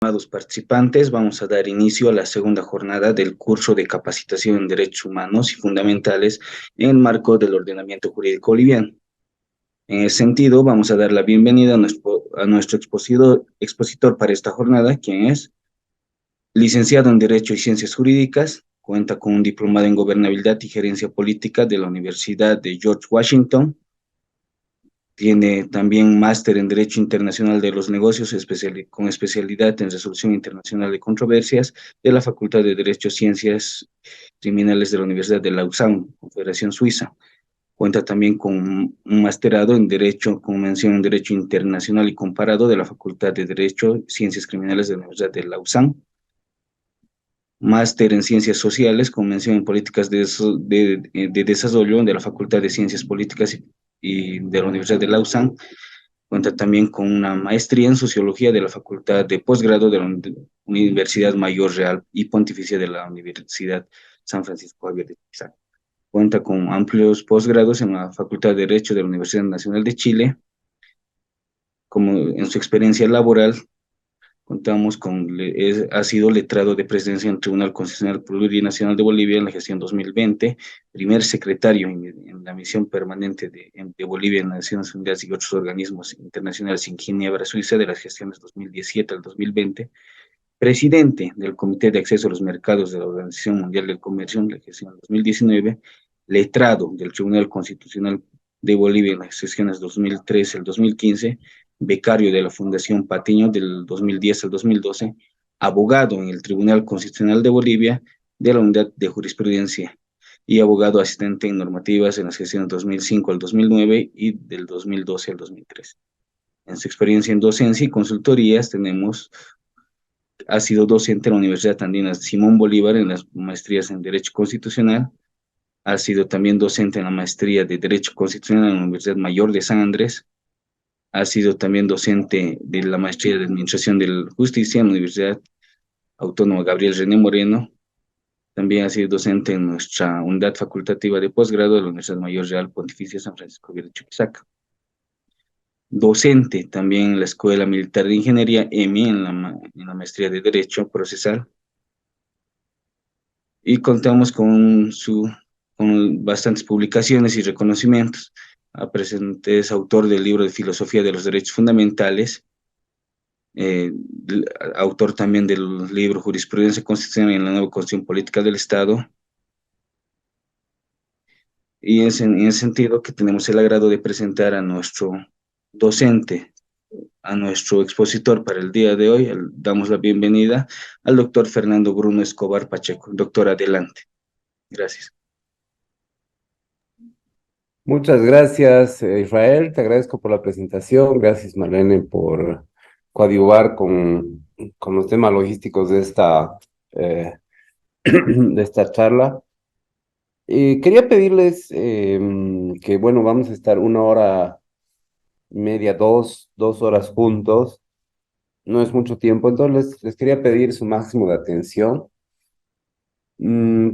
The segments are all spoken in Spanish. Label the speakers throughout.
Speaker 1: Estimados participantes, vamos a dar inicio a la segunda jornada del curso de capacitación en Derechos Humanos y Fundamentales en el marco del ordenamiento jurídico boliviano. En ese sentido, vamos a dar la bienvenida a nuestro expositor para esta jornada, quien es licenciado en Derecho y Ciencias Jurídicas, cuenta con un diplomado en Gobernabilidad y Gerencia Política de la Universidad de George Washington. Tiene también máster en Derecho Internacional de los Negocios, con especialidad en Resolución Internacional de Controversias de la Facultad de Derecho, Ciencias Criminales de la Universidad de Lausanne, Confederación Suiza. Cuenta también con un masterado en Derecho, con mención en Derecho Internacional y Comparado de la Facultad de Derecho, Ciencias Criminales de la Universidad de Lausanne. Máster en Ciencias Sociales, con mención en Políticas de Desarrollo de la Facultad de Ciencias Políticas y de la Universidad de Lausanne. Cuenta también con una maestría en Sociología de la Facultad de Posgrado de la Universidad Mayor Real y Pontificia de la Universidad San Francisco Javier de Pizarro. Cuenta con amplios posgrados en la Facultad de Derecho de la Universidad Nacional de Chile. Como en su experiencia laboral, ha sido letrado de presidencia en el Tribunal Constitucional Plurinacional de Bolivia en la gestión 2020, primer secretario en la misión permanente de Bolivia en las Naciones Unidas y otros organismos internacionales en Ginebra, Suiza, de las gestiones 2017 al 2020, presidente del Comité de Acceso a los Mercados de la Organización Mundial del Comercio en la gestión 2019, letrado del Tribunal Constitucional de Bolivia en las sesiones 2013 al 2015, becario de la Fundación Patiño del 2010 al 2012, abogado en el Tribunal Constitucional de Bolivia de la Unidad de Jurisprudencia y abogado asistente en normativas en las sesiones 2005 al 2009 y del 2012 al 2013. En su experiencia en docencia y consultorías ha sido docente en la Universidad Andina Simón Bolívar en las maestrías en Derecho Constitucional. Ha sido también docente en la maestría de Derecho Constitucional en la Universidad Mayor de San Andrés. Ha sido también docente de la maestría de Administración de la Justicia en la Universidad Autónoma Gabriel René Moreno. También ha sido docente en nuestra unidad facultativa de posgrado de la Universidad Mayor Real Pontificia San Francisco de Chuquisaca. Docente también en la Escuela Militar de Ingeniería, EMI, en la maestría de Derecho Procesal. Y contamos con bastantes publicaciones y reconocimientos. Es autor del libro de Filosofía de los Derechos Fundamentales, eh, autor también del libro Jurisprudencia Constitucional en la Nueva Constitución Política del Estado. Y es en ese sentido que tenemos el agrado de presentar a nuestro docente, a nuestro expositor para el día de hoy. Damos la bienvenida al doctor Fernando Bruno Escobar Pacheco. Doctor, adelante. Gracias.
Speaker 2: Muchas gracias, Israel. Te agradezco por la presentación. Gracias, Marlene, por coadyuvar con los temas logísticos eh, de esta charla. Quería pedirles que, bueno, vamos a estar 1 hora y media, dos horas juntos. No es mucho tiempo, entonces les quería pedir su máximo de atención.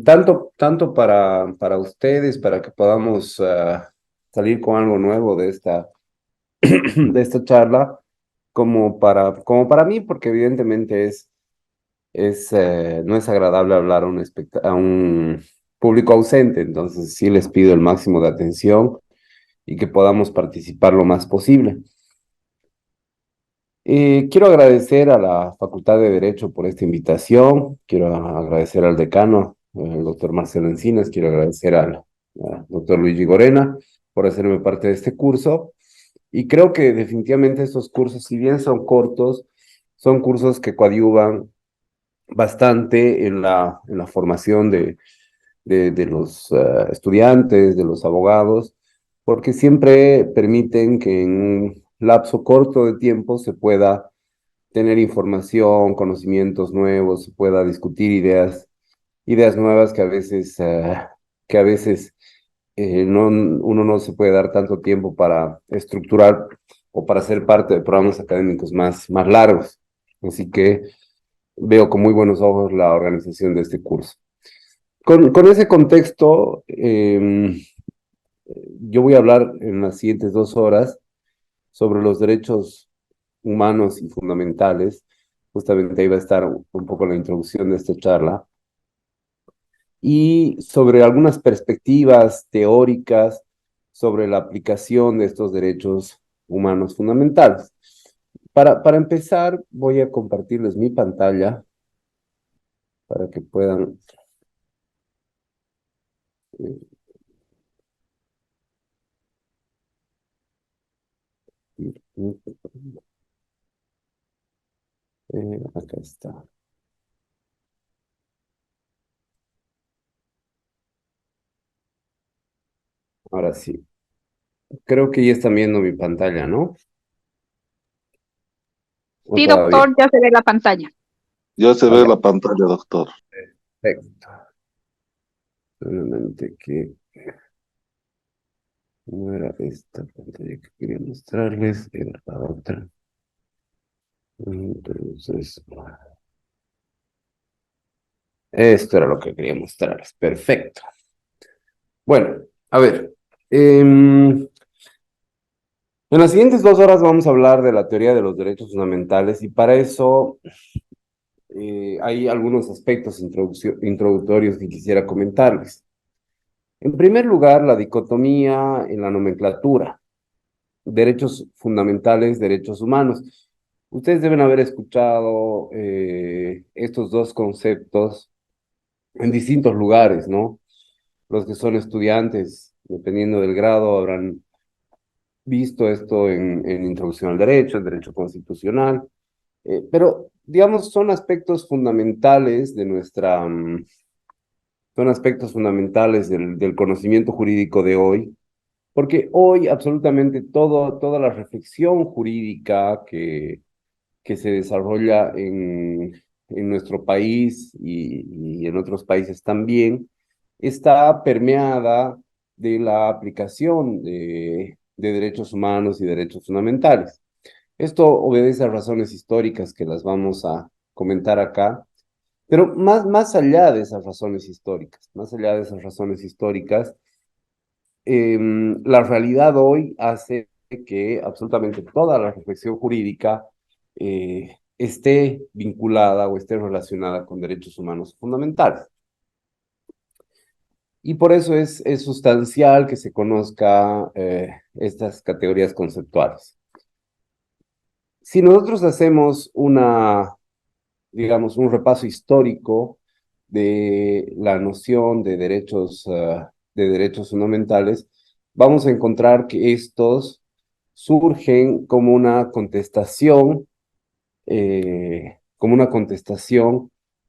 Speaker 2: Tanto para ustedes, para que podamos salir con algo nuevo de de esta charla, como para mí, porque evidentemente no es agradable hablar a un público ausente, entonces sí les pido el máximo de atención y que podamos participar lo más posible. Quiero agradecer a la Facultad de Derecho por esta invitación, quiero agradecer al decano, el doctor Marcelo Encinas, quiero agradecer al doctor Luigi Gorena por hacerme parte de este curso. Y creo que definitivamente estos cursos, si bien son cortos, son cursos que coadyuvan bastante en la formación de los estudiantes, de los abogados, porque siempre permiten que en un lapso corto de tiempo se pueda tener información, conocimientos nuevos, se pueda discutir ideas nuevas que a veces uno no se puede dar tanto tiempo para estructurar o para ser parte de programas académicos más largos. Así que veo con muy buenos ojos la organización de este curso. Con ese contexto, yo voy a hablar en las siguientes 2 horas sobre los derechos humanos y fundamentales Justamente ahí va a estar un poco la introducción de esta charla. Y sobre algunas perspectivas teóricas sobre la aplicación de estos derechos humanos fundamentales. Para empezar, voy a compartirles mi pantalla para que puedan... acá está. Ahora sí. Creo que ya están viendo mi pantalla, ¿no? ¿O
Speaker 3: Sí,
Speaker 2: todavía?
Speaker 3: doctor, ya se ve la pantalla.
Speaker 4: Ya se
Speaker 2: Ah,
Speaker 4: ve
Speaker 2: ya.
Speaker 4: la pantalla, doctor.
Speaker 2: Perfecto. Solamente que no era esta pantalla que quería mostrarles, era la otra. Entonces, esto era lo que quería mostrarles. Perfecto. Bueno, a ver. En las siguientes 2 horas vamos a hablar de la teoría de los derechos fundamentales y para eso hay algunos aspectos introductorios que quisiera comentarles. En primer lugar, la dicotomía en la nomenclatura. Derechos fundamentales, derechos humanos. Ustedes deben haber escuchado estos dos conceptos en distintos lugares, ¿no? Los que son estudiantes, dependiendo del grado, habrán visto esto en Introducción al Derecho, el derecho constitucional, pero digamos, son aspectos fundamentales de son aspectos fundamentales del conocimiento jurídico de hoy, porque hoy absolutamente toda la reflexión jurídica que se desarrolla en nuestro país y en otros países también, está permeada de la aplicación de derechos humanos y derechos fundamentales. Esto obedece a razones históricas que las vamos a comentar acá, pero más allá de esas razones históricas, más allá de esas razones históricas, la realidad hoy hace que absolutamente toda la reflexión jurídica esté vinculada o esté relacionada con derechos humanos fundamentales. Y por eso es sustancial que se conozca estas categorías conceptuales. Si nosotros hacemos digamos, un repaso histórico de la noción de derechos fundamentales, vamos a encontrar que estos surgen como una contestación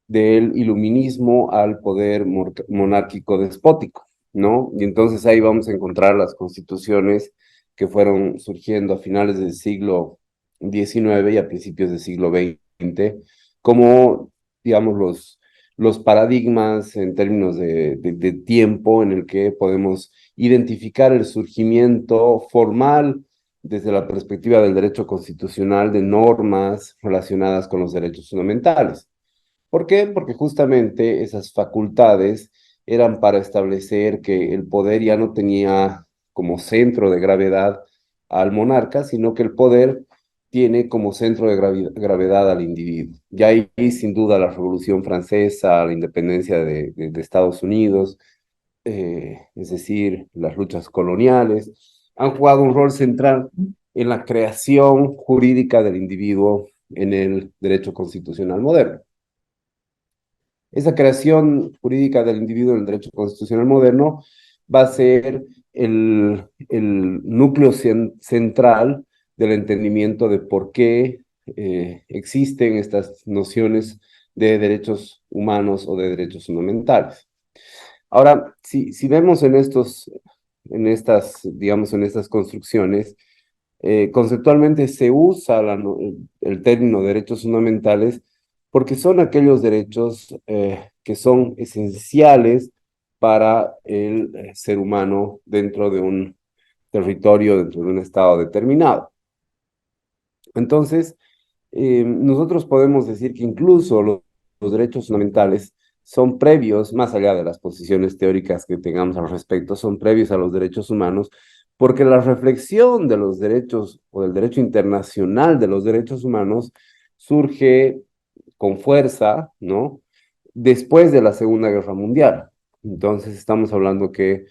Speaker 2: del iluminismo al poder monárquico despótico, ¿no? Y entonces ahí vamos a encontrar las constituciones que fueron surgiendo a finales del siglo XIX y a principios del siglo XX, como, digamos, los paradigmas en términos de tiempo en el que podemos identificar el surgimiento formal desde la perspectiva del derecho constitucional de normas relacionadas con los derechos fundamentales. ¿Por qué? Porque justamente esas facultades eran para establecer que el poder ya no tenía como centro de gravedad al monarca, sino que el poder tiene como centro de gravedad al individuo. Y ahí, sin duda, la Revolución Francesa, la independencia de Estados Unidos, es decir, las luchas coloniales, han jugado un rol central en la creación jurídica del individuo en el derecho constitucional moderno. Esa creación jurídica del individuo en el derecho constitucional moderno va a ser el núcleo central del entendimiento de por qué existen estas nociones de derechos humanos o de derechos fundamentales. Ahora, si vemos digamos, en estas construcciones, conceptualmente se usa el término derechos fundamentales porque son aquellos derechos que son esenciales para el ser humano dentro de un territorio, dentro de un estado determinado. Entonces, nosotros podemos decir que incluso los derechos fundamentales son previos, más allá de las posiciones teóricas que tengamos al respecto, son previos a los derechos humanos, porque la reflexión de los derechos o del derecho internacional de los derechos humanos surge con fuerza, ¿no? Después de la Segunda Guerra Mundial. Entonces estamos hablando que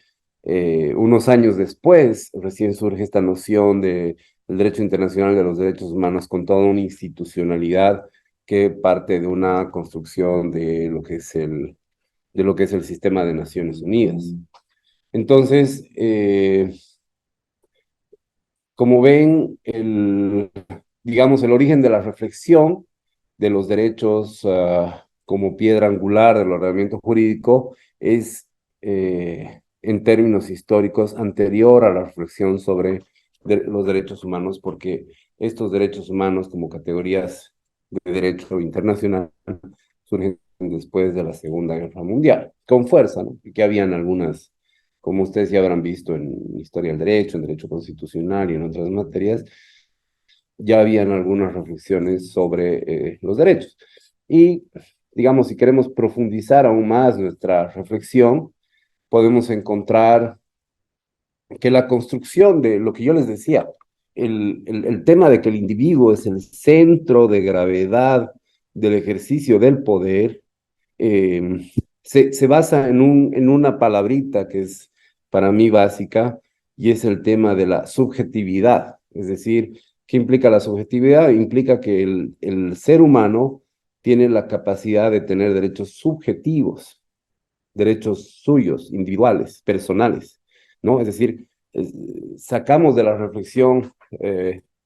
Speaker 2: unos años después recién surge esta noción de el derecho internacional de los derechos humanos con toda una institucionalidad que parte de una construcción de lo que es el sistema de Naciones Unidas. Entonces, como ven, digamos, el origen de la reflexión de los derechos como piedra angular del ordenamiento jurídico es, en términos históricos, anterior a la reflexión sobre los derechos humanos, porque estos derechos humanos como categorías de derecho internacional surgen después de la Segunda Guerra Mundial, con fuerza, ¿no? Y que habían algunas, como ustedes ya habrán visto en historia del derecho, en derecho constitucional y en otras materias, ya habían algunas reflexiones sobre los derechos. Y, digamos, si queremos profundizar aún más nuestra reflexión, podemos encontrar que la construcción de lo que yo les decía, el tema de que el individuo es el centro de gravedad del ejercicio del poder, se basa en una palabrita que es para mí básica, y es el tema de la subjetividad. Es decir, ¿qué implica la subjetividad? Implica que el ser humano tiene la capacidad de tener derechos subjetivos, derechos suyos, individuales, personales, ¿no? Es decir, sacamos de la reflexión,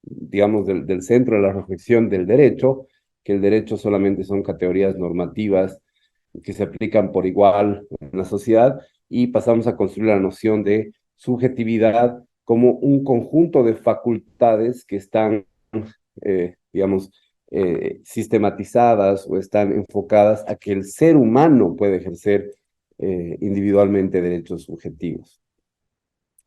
Speaker 2: digamos, del centro de la reflexión del derecho, que el derecho solamente son categorías normativas que se aplican por igual en la sociedad, y pasamos a construir la noción de subjetividad como un conjunto de facultades que están, digamos, sistematizadas o están enfocadas a que el ser humano puede ejercer individualmente derechos subjetivos.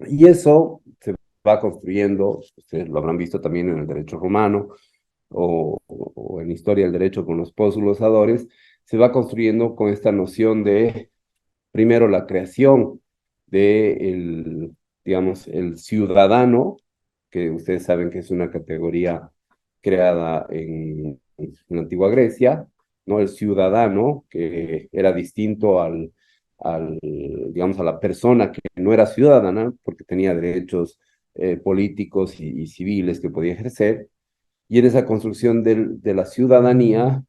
Speaker 2: Y eso se va construyendo, ustedes lo habrán visto también en el derecho romano o en historia del derecho con los postglosadores, se va construyendo con esta noción de, primero, la creación de digamos, el ciudadano, que ustedes saben que es una categoría creada en la antigua Grecia, ¿no? El ciudadano, que era distinto digamos, a la persona que no era ciudadana, porque tenía derechos políticos y civiles que podía ejercer. Y en esa construcción de la ciudadanía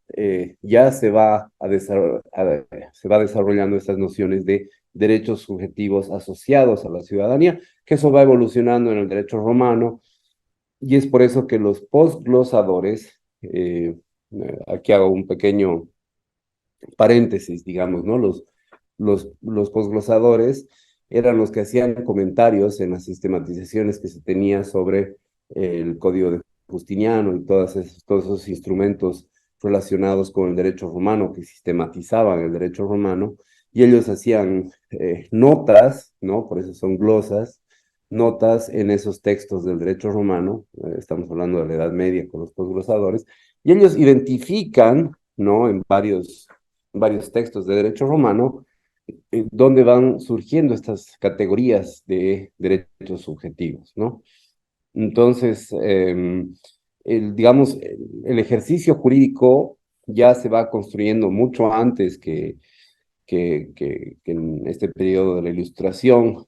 Speaker 2: ya se va desarrollando estas nociones de derechos subjetivos asociados a la ciudadanía, que eso va evolucionando en el derecho romano, y es por eso que los postglosadores, aquí hago un pequeño paréntesis, digamos, ¿no? Los posglosadores eran los que hacían comentarios en las sistematizaciones que se tenía sobre el código de Justiniano y todos esos instrumentos relacionados con el derecho romano que sistematizaban el derecho romano, y ellos hacían notas, ¿no? Por eso son glosas, notas en esos textos del derecho romano, estamos hablando de la Edad Media con los posglosadores, y ellos identifican, ¿no? En varios textos de derecho romano, donde van surgiendo estas categorías de derechos subjetivos, ¿no? Entonces, digamos, el ejercicio jurídico ya se va construyendo mucho antes que en este periodo de la Ilustración,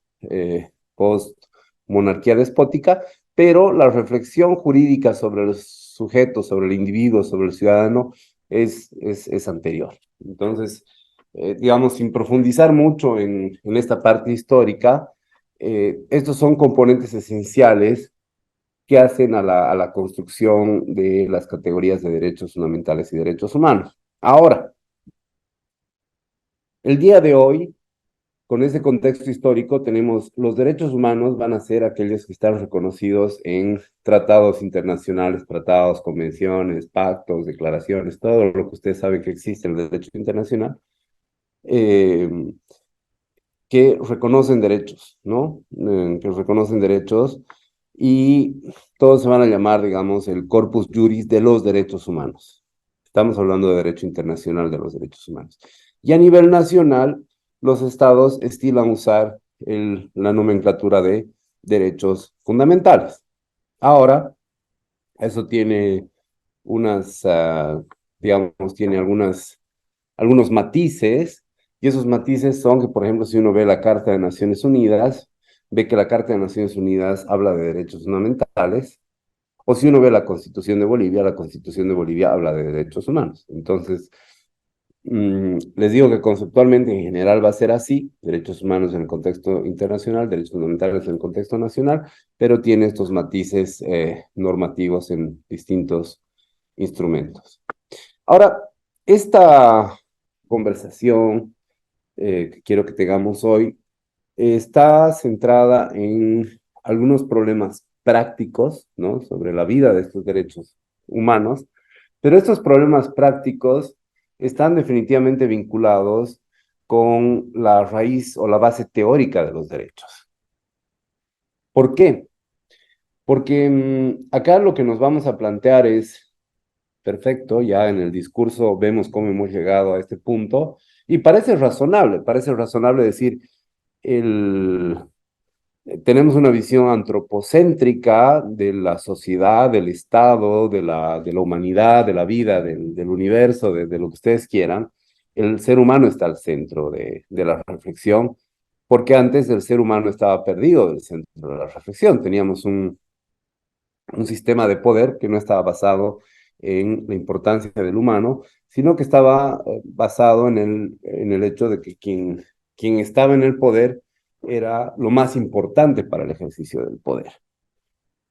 Speaker 2: post-monarquía despótica, pero la reflexión jurídica sobre el sujeto, sobre el individuo, sobre el ciudadano, es anterior. Entonces, digamos, sin profundizar mucho en esta parte histórica, estos son componentes esenciales que hacen a la construcción de las categorías de derechos fundamentales y derechos humanos. Ahora, el día de hoy, con ese contexto histórico, tenemos los derechos humanos van a ser aquellos que están reconocidos en tratados internacionales, tratados, convenciones, pactos, declaraciones, todo lo que ustedes saben que existe en el derecho internacional, eh, que reconocen derechos, ¿no? Que reconocen derechos, y todos se van a llamar, digamos, el corpus juris de los derechos humanos. Estamos hablando de derecho internacional de los derechos humanos. Y a nivel nacional, los estados estilan usar la nomenclatura de derechos fundamentales. Ahora, eso tiene unas digamos, tiene algunos matices, y esos matices son que, por ejemplo, si uno ve la Carta de Naciones Unidas, ve que la Carta de Naciones Unidas habla de derechos fundamentales, o si uno ve la Constitución de Bolivia habla de derechos humanos. Entonces, les digo que conceptualmente en general va a ser así, derechos humanos en el contexto internacional, derechos fundamentales en el contexto nacional, pero tiene estos matices normativos en distintos instrumentos. Ahora, esta conversación que quiero que tengamos hoy está centrada en algunos problemas prácticos, ¿no? Sobre la vida de estos derechos humanos, pero estos problemas prácticos están definitivamente vinculados con la raíz o la base teórica de los derechos. ¿Por qué? Porque acá lo que nos vamos a plantear es, perfecto, ya en el discurso vemos cómo hemos llegado a este punto, y parece razonable decir, el, tenemos una visión antropocéntrica de la sociedad, del Estado, de la humanidad, de la vida, del universo, de lo que ustedes quieran. El ser humano está al centro de la reflexión, porque antes el ser humano estaba perdido del centro de la reflexión. Teníamos un sistema de poder que no estaba basado en la importancia del humano, sino que estaba basado en el hecho de que quien estaba en el poder era lo más importante para el ejercicio del poder.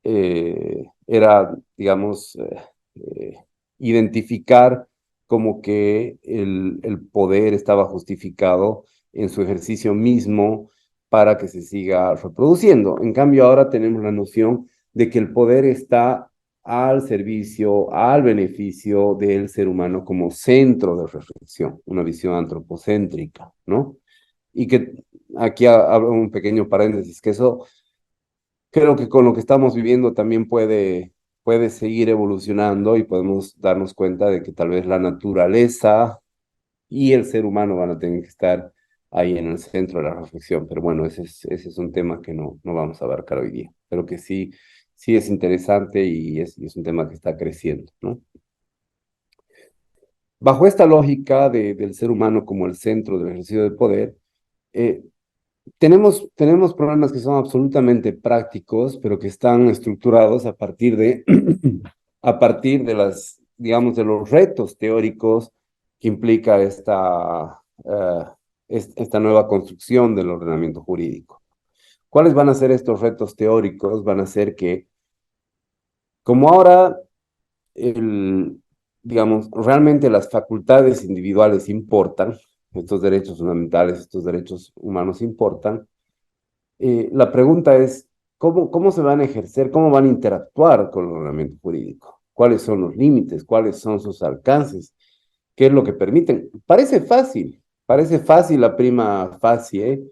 Speaker 2: Era, digamos, identificar como que el poder estaba justificado en su ejercicio mismo para que se siga reproduciendo. En cambio, ahora tenemos la noción de que el poder está al servicio, al beneficio del ser humano como centro de reflexión, una visión antropocéntrica, ¿no? Y que aquí abro un pequeño paréntesis, que eso creo que con lo que estamos viviendo también puede seguir evolucionando y podemos darnos cuenta de que tal vez la naturaleza y el ser humano van a tener que estar ahí en el centro de la reflexión. Pero bueno, ese es un tema que no vamos a abarcar hoy día, pero que sí es interesante y es un tema que está creciendo, ¿no? Bajo esta lógica del ser humano como el centro del ejercicio del poder, eh, tenemos problemas que son absolutamente prácticos, pero que están estructurados a partir a partir de digamos, de los retos teóricos que implica esta nueva construcción del ordenamiento jurídico. ¿Cuáles van a ser estos retos teóricos? Van a ser que, como ahora el, digamos, realmente las facultades individuales importan, estos derechos fundamentales, estos derechos humanos importan. La pregunta es, ¿cómo se van a ejercer, cómo van a interactuar con el ordenamiento jurídico? ¿Cuáles son los límites? ¿Cuáles son sus alcances? ¿Qué es lo que permiten? Parece fácil la prima facie,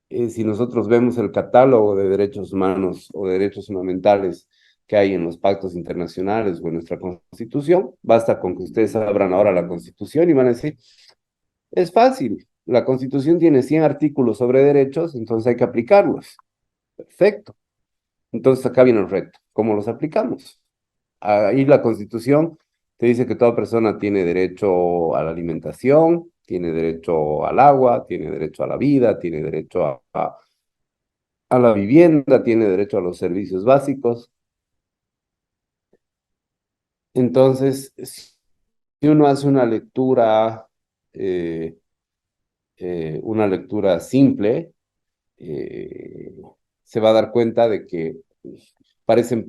Speaker 2: si nosotros vemos el catálogo de derechos humanos o de derechos fundamentales que hay en los pactos internacionales o en nuestra Constitución, basta con que ustedes abran ahora la Constitución y van a decir, es fácil, la Constitución tiene 100 artículos sobre derechos, entonces hay que aplicarlos. Perfecto. Entonces acá viene el reto. ¿Cómo los aplicamos? Ahí la Constitución te dice que toda persona tiene derecho a la alimentación, tiene derecho al agua, tiene derecho a la vida, tiene derecho a la vivienda, tiene derecho a los servicios básicos. Entonces, si uno hace eh, una lectura simple, eh, se va a dar cuenta de que parecen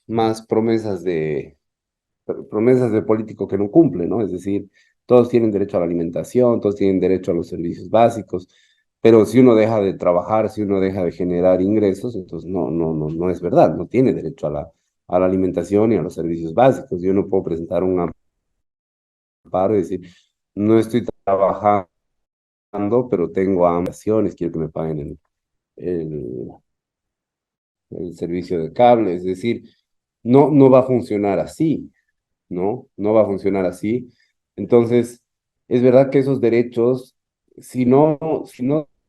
Speaker 2: más promesas de político que no cumple, ¿no? Es decir, todos tienen derecho a la alimentación, todos tienen derecho a los servicios básicos, pero si uno deja de trabajar, si uno deja de generar ingresos, entonces no es verdad, no tiene derecho a la alimentación y a los servicios básicos. Yo no puedo presentar un amparo y decir, no estoy trabajando, pero tengo ambiciones, quiero que me paguen el, el servicio de cable, es decir, no va a funcionar así. ¿No? No va a funcionar así. Entonces, es verdad que esos derechos, si no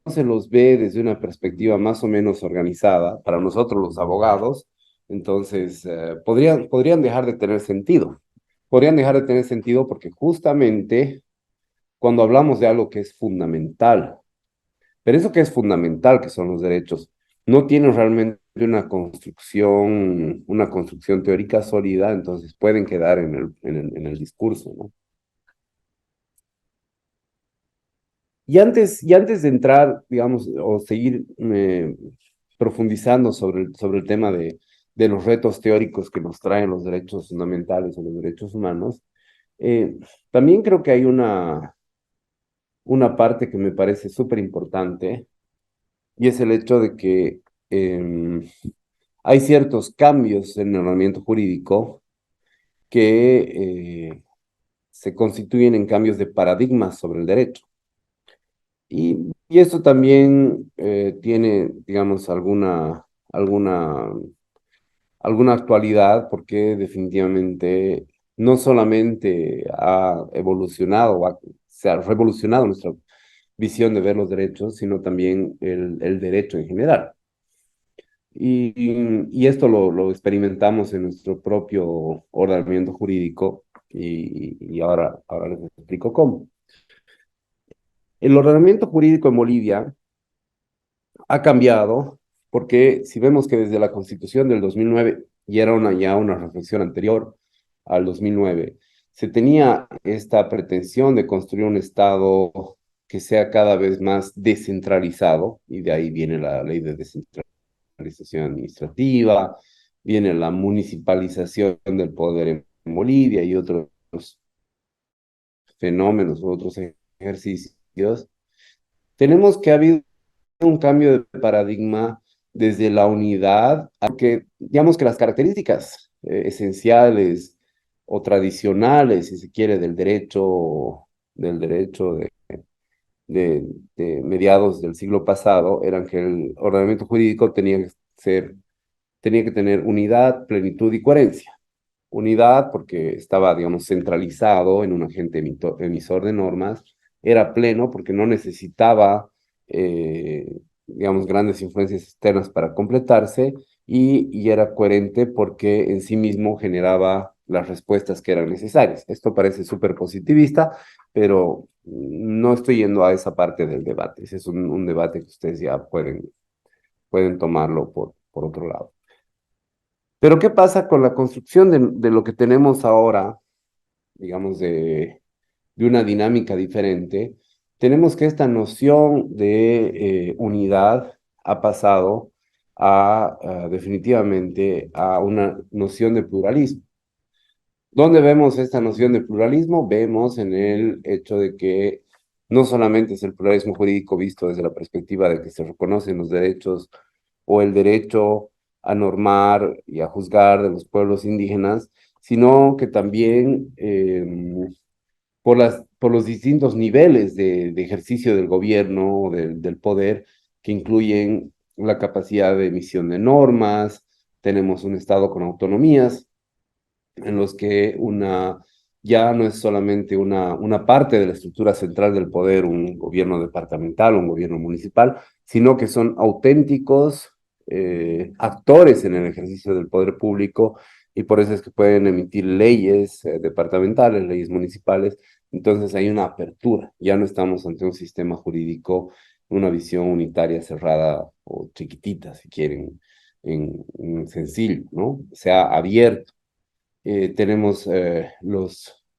Speaker 2: se los ve desde una perspectiva más o menos organizada, para nosotros los abogados, entonces podrían dejar de tener sentido. podrían dejar de tener sentido porque justamente cuando hablamos de algo que es fundamental, pero eso que es fundamental, que son los derechos, no tiene realmente una construcción teórica sólida, entonces pueden quedar en el discurso, ¿no? Y antes de entrar, digamos, o seguir profundizando sobre el tema de los retos teóricos que nos traen los derechos fundamentales o los derechos humanos, eh, también creo que hay una parte que me parece súper importante, y es el hecho de que hay ciertos cambios en el ordenamiento jurídico que se constituyen en cambios de paradigmas sobre el derecho. Y esto también tiene, digamos, alguna actualidad, porque definitivamente no solamente ha evolucionado, se ha revolucionado nuestra visión de ver los derechos, sino también el derecho en general. Y esto lo experimentamos en nuestro propio ordenamiento jurídico, y ahora les explico cómo. El ordenamiento jurídico en Bolivia ha cambiado porque si vemos que desde la Constitución del 2009, y era ya una reflexión anterior al 2009, se tenía esta pretensión de construir un Estado que sea cada vez más descentralizado, y de ahí viene la ley de descentralización administrativa, viene la municipalización del poder en Bolivia y otros fenómenos, otros ejercicios. Tenemos que ha habido un cambio de paradigma desde la unidad, aunque digamos que las características esenciales o tradicionales, si se quiere, del derecho de, de mediados del siglo pasado, eran que el ordenamiento jurídico tenía que tener unidad, plenitud y coherencia. Unidad porque estaba, digamos, centralizado en un agente emisor de normas, era pleno porque no necesitaba, digamos, grandes influencias externas para completarse, y era coherente porque en sí mismo generaba las respuestas que eran necesarias. Esto parece súper positivista, pero no estoy yendo a esa parte del debate. Ese es un debate que ustedes ya pueden tomarlo por otro lado. Pero ¿qué pasa con la construcción de lo que tenemos ahora, digamos, de una dinámica diferente? Tenemos que esta noción de unidad ha pasado definitivamente a una noción de pluralismo. ¿Dónde vemos esta noción de pluralismo? Vemos en el hecho de que no solamente es el pluralismo jurídico visto desde la perspectiva de que se reconocen los derechos o el derecho a normar y a juzgar de los pueblos indígenas, sino que también por los distintos niveles de ejercicio del gobierno, del poder, que incluyen la capacidad de emisión de normas. Tenemos un Estado con autonomías en los que ya no es solamente una parte de la estructura central del poder, un gobierno departamental, un gobierno municipal, sino que son auténticos actores en el ejercicio del poder público, y por eso es que pueden emitir leyes departamentales, leyes municipales. Entonces hay una apertura, ya no estamos ante un sistema jurídico, una visión unitaria, cerrada o chiquitita, si quieren, en sencillo, ¿no? Se ha abierto. Tenemos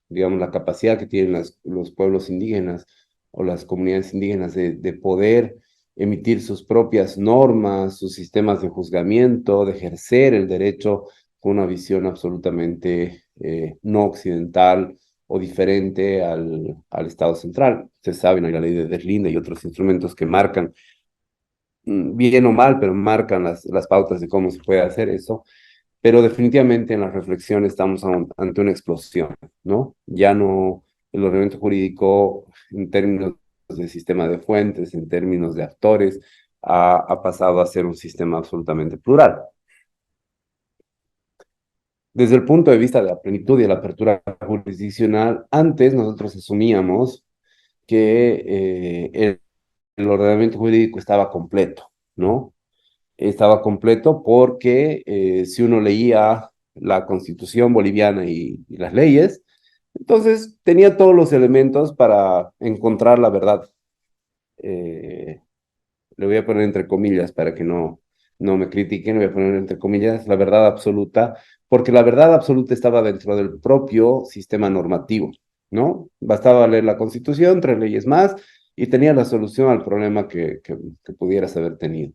Speaker 2: digamos, la capacidad que tienen los pueblos indígenas o las comunidades indígenas de poder emitir sus propias normas, sus sistemas de juzgamiento, de ejercer el derecho con una visión absolutamente no occidental o diferente al Estado central. Ustedes saben, hay la ley de Derlinde y otros instrumentos que marcan, bien o mal, pero marcan las pautas de cómo se puede hacer eso. Pero definitivamente en la reflexión estamos ante una explosión, ¿no? Ya no el ordenamiento jurídico en términos de sistema de fuentes, en términos de actores, ha pasado a ser un sistema absolutamente plural. Desde el punto de vista de la plenitud y de la apertura jurisdiccional, antes nosotros asumíamos que el ordenamiento jurídico estaba completo, ¿no? Estaba completo porque si uno leía la Constitución boliviana y las leyes, Entonces, tenía todos los elementos para encontrar la verdad. Eh, Le voy a poner entre comillas para que no me critiquen, le voy a poner entre comillas la verdad absoluta, porque la verdad absoluta estaba dentro del propio sistema normativo, ¿no? Bastaba leer la Constitución, tres leyes más, y tenía la solución al problema que pudieras haber tenido.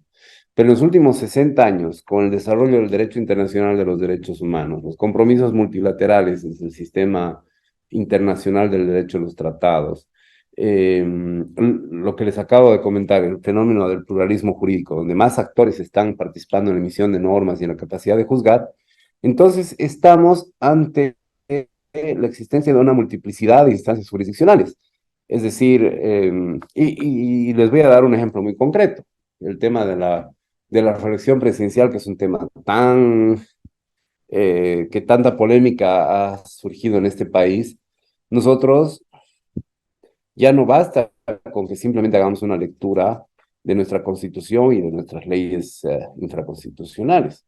Speaker 2: Pero en los últimos 60 años, con el desarrollo del derecho internacional de los derechos humanos, los compromisos multilaterales desde el sistema internacional del derecho de los tratados, lo que les acabo de comentar, el fenómeno del pluralismo jurídico, donde más actores están participando en la emisión de normas y en la capacidad de juzgar, entonces estamos ante la existencia de una multiplicidad de instancias jurisdiccionales. Es decir, y les voy a dar un ejemplo muy concreto, el tema de la reelección presidencial, que es un tema que tanta polémica ha surgido en este país. Nosotros ya no basta con que simplemente hagamos una lectura de nuestra Constitución y de nuestras leyes infraconstitucionales.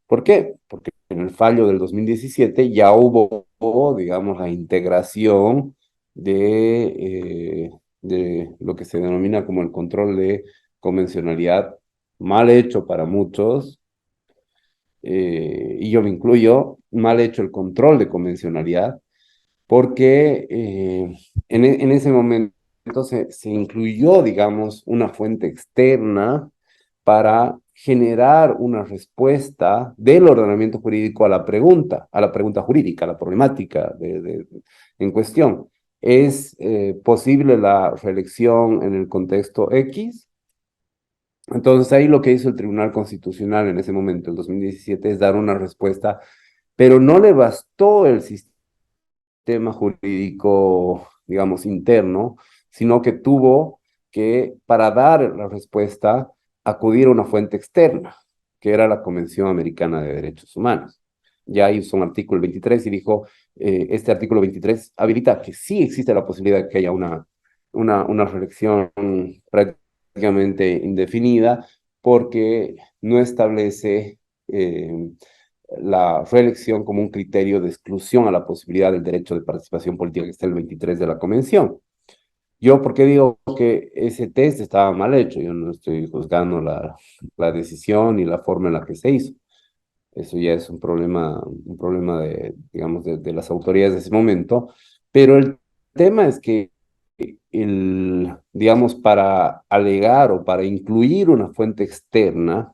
Speaker 2: ¿Por qué? Porque en el fallo del 2017 ya hubo, digamos, la integración de lo que se denomina como el control de convencionalidad, mal hecho para muchos, y yo me incluyo, mal hecho el control de convencionalidad, porque en ese momento se incluyó, digamos, una fuente externa para generar una respuesta del ordenamiento jurídico a la pregunta jurídica, a la problemática en cuestión. ¿Es posible la reelección en el contexto X? Entonces ahí lo que hizo el Tribunal Constitucional en ese momento, el 2017, es dar una respuesta, pero no le bastó el sistema jurídico, digamos, interno, sino que tuvo que, para dar la respuesta, acudir a una fuente externa, que era la Convención Americana de Derechos Humanos. Ya hizo un artículo 23 y dijo, este artículo 23 habilita que sí existe la posibilidad de que haya una reelección prácticamente indefinida, porque no establece la reelección como un criterio de exclusión a la posibilidad del derecho de participación política que está el 23 de la Convención. Yo, ¿por qué digo que ese test estaba mal hecho? Yo no estoy juzgando la decisión y la forma en la que se hizo. Eso ya es un problema de, digamos, de las autoridades de ese momento. Pero el tema es que digamos, para alegar o para incluir una fuente externa,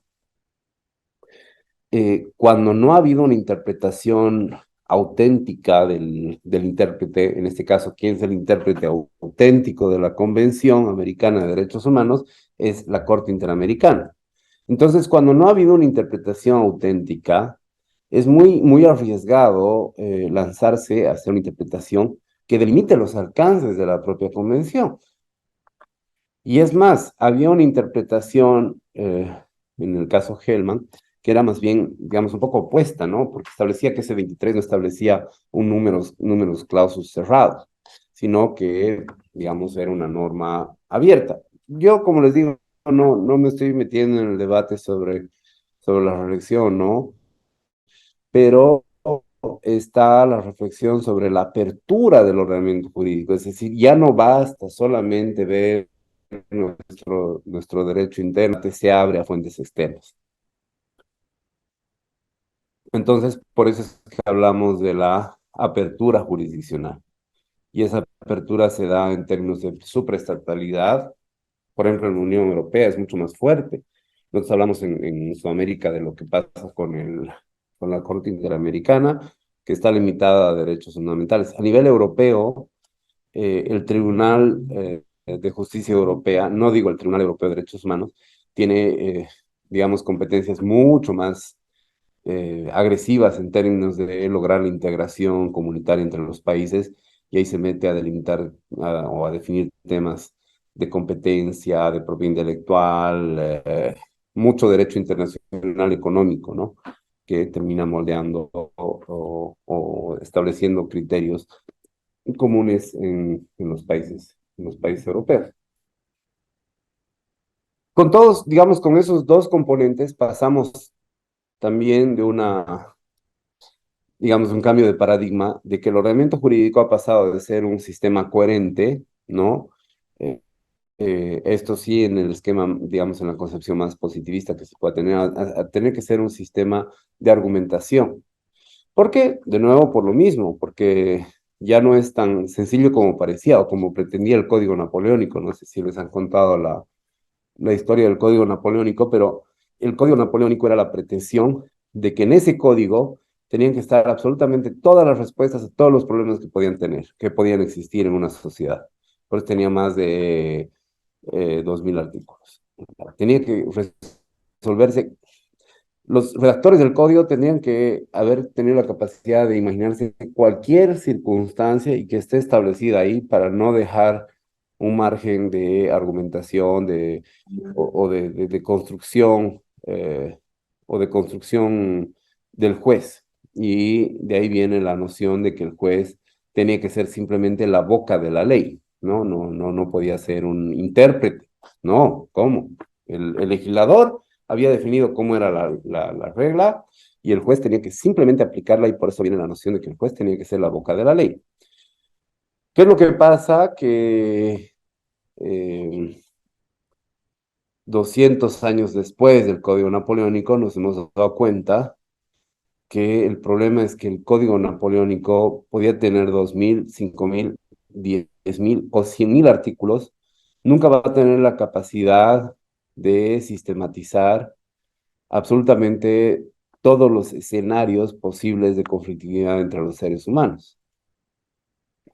Speaker 2: cuando no ha habido una interpretación auténtica del intérprete, en este caso, ¿quién es el intérprete auténtico de la Convención Americana de Derechos Humanos? Es la Corte Interamericana. Entonces, cuando no ha habido una interpretación auténtica, es muy arriesgado lanzarse a hacer una interpretación que delimite los alcances de la propia convención. Y es más, había una interpretación en el caso Hellman que era más bien, digamos, un poco opuesta, ¿no? Porque establecía que ese 23 no establecía un números clausus cerrados, sino que, digamos, era una norma abierta. Yo, como les digo, no me estoy metiendo en el debate sobre la reelección, ¿no? Pero está la reflexión sobre la apertura del ordenamiento jurídico, es decir, ya no basta solamente ver nuestro derecho interno, que se abre a fuentes externas. Entonces, por eso es que hablamos de la apertura jurisdiccional. Y esa apertura se da en términos de supraestatalidad. Por ejemplo, en la Unión Europea es mucho más fuerte. Nosotros hablamos en Sudamérica de lo que pasa con la Corte Interamericana, que está limitada a derechos fundamentales. A nivel europeo, el Tribunal de Justicia Europea, no digo el Tribunal Europeo de Derechos Humanos, tiene, digamos, competencias mucho más agresivas en términos de lograr la integración comunitaria entre los países, y ahí se mete a delimitar o a definir temas de competencia, de propiedad intelectual, mucho derecho internacional económico, ¿no? Que termina moldeando o estableciendo criterios comunes en los países europeos. Con todos, digamos, con esos dos componentes pasamos también digamos, un cambio de paradigma de que el ordenamiento jurídico ha pasado de ser un sistema coherente, ¿no? Eh, Esto sí, en el esquema, digamos, en la concepción más positivista que se pueda tener, a tener que ser un sistema de argumentación. ¿Por qué? De nuevo, por lo mismo, porque ya no es tan sencillo como parecía o como pretendía el Código Napoleónico. No sé si les han contado la historia del Código Napoleónico, pero el Código Napoleónico era la pretensión de que en ese código tenían que estar absolutamente todas las respuestas a todos los problemas que podían tener, que podían existir en una sociedad. Por eso tenía más de 2000 artículos. Tenía que resolverse. Los redactores del código tendrían que haber tenido la capacidad de imaginarse cualquier circunstancia y que esté establecida ahí para no dejar un margen de argumentación o de construcción o de construcción del juez. Y de ahí viene la noción de que el juez tenía que ser simplemente la boca de la ley, ¿no? No podía ser un intérprete. No, ¿cómo? El legislador había definido cómo era la regla y el juez tenía que simplemente aplicarla y por eso viene la noción de que el juez tenía que ser la boca de la ley. ¿Qué es lo que pasa? Que 200 años después del Código Napoleónico nos hemos dado cuenta que el problema es que el Código Napoleónico podía tener 2000, 5000, 10.000 o 100.000 artículos, nunca va a tener la capacidad de sistematizar absolutamente todos los escenarios posibles de conflictividad entre los seres humanos.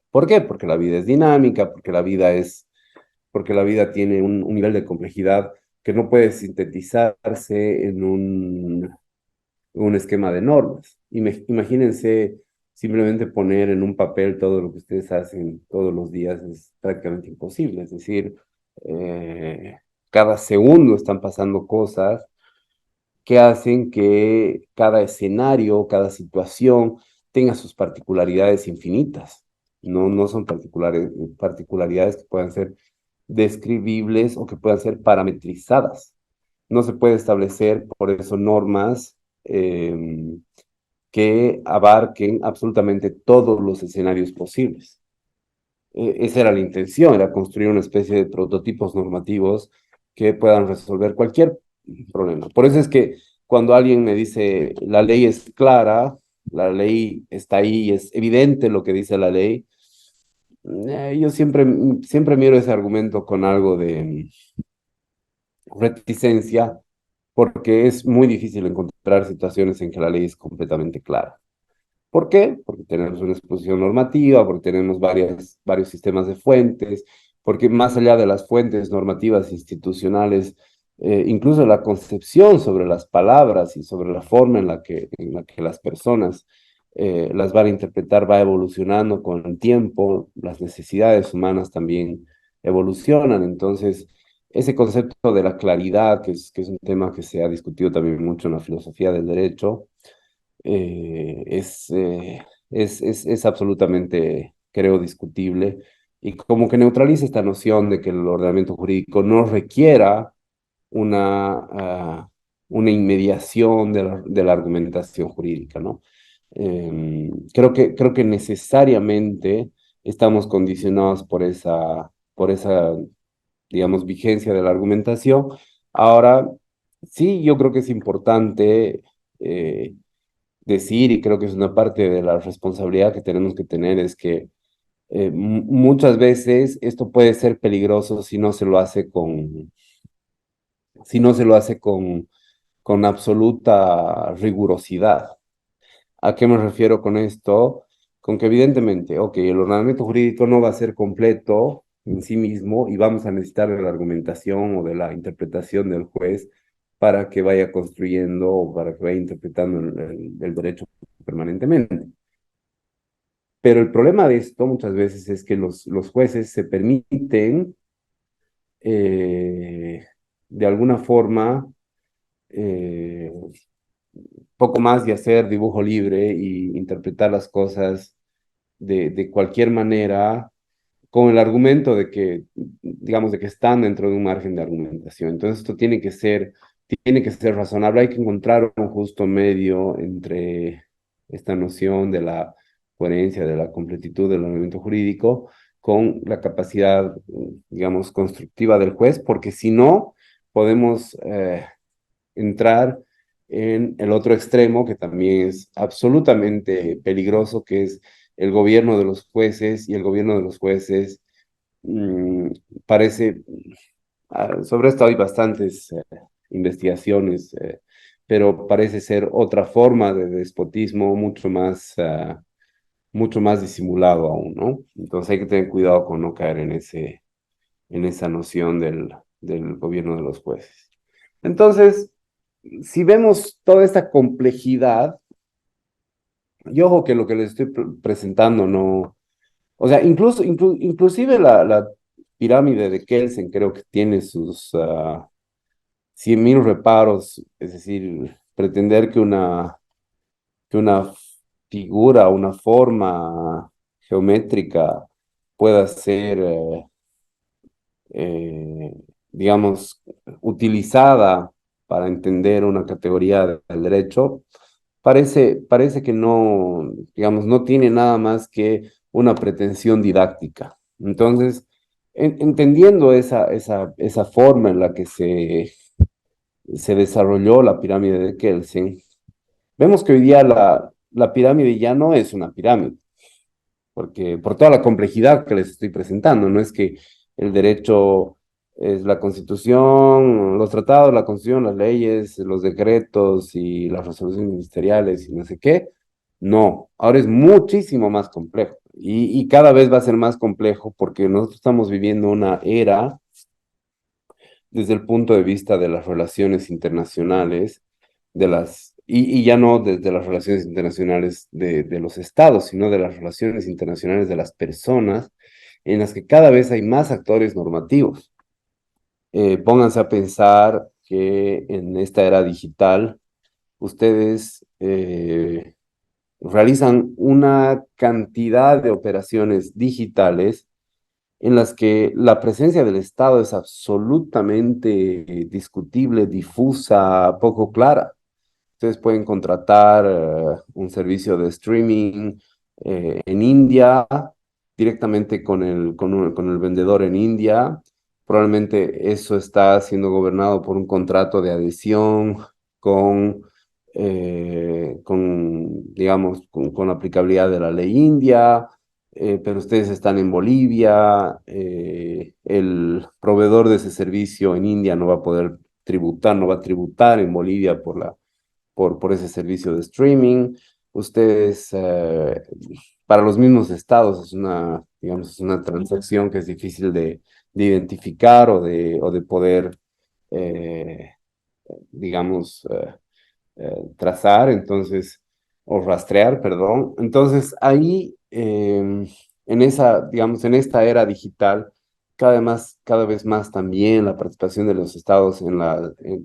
Speaker 2: ¿Por qué? Porque la vida es dinámica, porque la vida tiene un nivel de complejidad que no puede sintetizarse en un esquema de normas. Imagínense simplemente poner en un papel todo lo que ustedes hacen todos los días es prácticamente imposible. Es decir, eh, cada segundo están pasando cosas que hacen que cada escenario, cada situación tenga sus particularidades infinitas. No son particularidades que puedan ser describibles o que puedan ser parametrizadas. No se puede establecer por eso normas que abarquen absolutamente todos los escenarios posibles. Esa era la intención, era construir una especie de prototipos normativos que puedan resolver cualquier problema. Por eso es que cuando alguien me dice la ley es clara, la ley está ahí, es evidente lo que dice la ley, yo siempre miro ese argumento con algo de reticencia, porque es muy difícil encontrar situaciones en que la ley es completamente clara. ¿Por qué? Porque tenemos una exposición normativa, porque tenemos varios sistemas de fuentes, porque más allá de las fuentes normativas institucionales, incluso la concepción sobre las palabras y sobre la forma en la que las personas las van a interpretar va evolucionando con el tiempo, las necesidades humanas también evolucionan. Entonces, ese concepto de la claridad, que es un tema que se ha discutido también mucho en la filosofía del derecho, eh, es, eh, es absolutamente, creo, discutible y como que neutraliza esta noción de que el ordenamiento jurídico no requiera una inmediación de la argumentación jurídica, ¿no? Creo que necesariamente estamos condicionados por esa, digamos, vigencia de la argumentación. Ahora, sí, yo creo que es importante decir, y creo que es una parte de la responsabilidad que tenemos que tener, es que muchas veces esto puede ser peligroso si no se lo hace con absoluta rigurosidad. ¿A qué me refiero con esto? Con que evidentemente, ok, el ordenamiento jurídico no va a ser completo en sí mismo y vamos a necesitar de la argumentación o de la interpretación del juez para que vaya construyendo o para que vaya interpretando el derecho permanentemente. Pero el problema de esto muchas veces es que los jueces se permiten, eh, de alguna forma, poco más de hacer dibujo libre y interpretar las cosas de cualquier manera, con el argumento de que, digamos, de que están dentro de un margen de argumentación. Entonces, esto tiene que ser razonable. Hay que encontrar un justo medio esta noción de la coherencia, de la completitud del ordenamiento jurídico con la capacidad, digamos, constructiva del juez, porque si no, podemos entrar en el otro extremo, que también es absolutamente peligroso, que es el gobierno de los jueces, y el gobierno de los jueces mm, parece, sobre esto hay bastantes investigaciones, pero parece ser otra forma de despotismo mucho más disimulado aún, ¿no? Entonces hay que tener cuidado con no caer en esa noción del gobierno de los jueces. Entonces, si vemos toda esta complejidad, y ojo que lo que les estoy presentando no, o sea, inclusive la pirámide de Kelsen creo que tiene sus 100.000 reparos, es decir, pretender que una figura, una forma geométrica pueda ser, eh, digamos, utilizada para entender una categoría del derecho, parece que no, digamos, no tiene nada más que una pretensión didáctica. Entonces, entendiendo esa forma en la que se desarrolló la pirámide de Kelsen, vemos que hoy día la pirámide ya no es una pirámide, porque por toda la complejidad que les estoy presentando, no es que el derecho es la constitución, los tratados, la constitución, las leyes, los decretos y las resoluciones ministeriales y no sé qué. No, ahora es muchísimo más complejo y cada vez va a ser más complejo porque nosotros estamos viviendo una era desde el punto de vista de las relaciones internacionales, y ya no desde las relaciones internacionales de los estados, sino de las relaciones internacionales de las personas, en las que cada vez hay más actores normativos. Pónganse a pensar que en esta era digital, ustedes realizan una cantidad de operaciones digitales en las que la presencia del Estado es absolutamente discutible, difusa, poco clara. Ustedes pueden contratar un servicio de streaming en India directamente con el vendedor en India. Probablemente eso está siendo gobernado por un contrato de adhesión con, digamos, con la aplicabilidad de la ley india, pero ustedes están en Bolivia, el proveedor de ese servicio en India no va a poder tributar, no va a tributar en Bolivia por ese servicio de streaming. Ustedes, para los mismos estados, digamos, es una transacción que es difícil de identificar o de poder, eh, digamos, trazar, entonces, o rastrear, perdón. Entonces, ahí, digamos, en esta era digital, cada vez más también la participación de los estados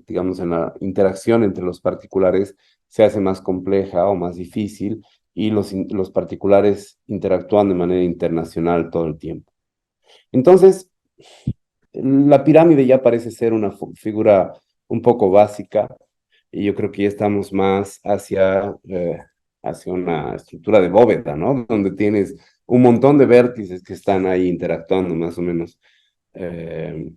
Speaker 2: digamos, en la interacción entre los particulares se hace más compleja o más difícil y los particulares interactúan de manera internacional todo el tiempo. Entonces, la pirámide ya parece ser una figura un poco básica y yo creo que ya estamos más hacia una estructura de bóveda, ¿no? Donde tienes un montón de vértices que están ahí interactuando eh,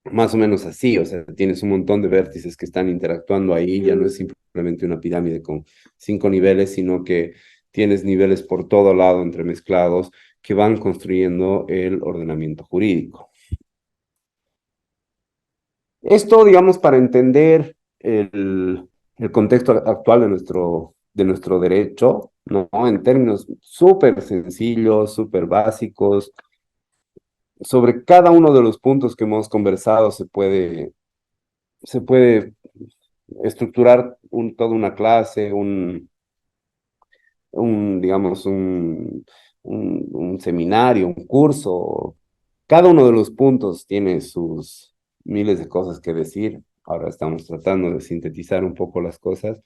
Speaker 2: más o menos así, o sea, tienes un montón de vértices que están interactuando ahí, ya no es simplemente una pirámide con 5 niveles, sino que tienes niveles por todo lado entremezclados que van construyendo el ordenamiento jurídico. Esto, digamos, para entender el contexto actual de nuestro derecho, ¿no? En términos súper sencillos, súper básicos, sobre cada uno de los puntos que hemos conversado se puede estructurar toda una clase, digamos, un seminario, un curso. Cada uno de los puntos tiene sus miles de cosas que decir. Ahora estamos tratando de sintetizar un poco las cosas,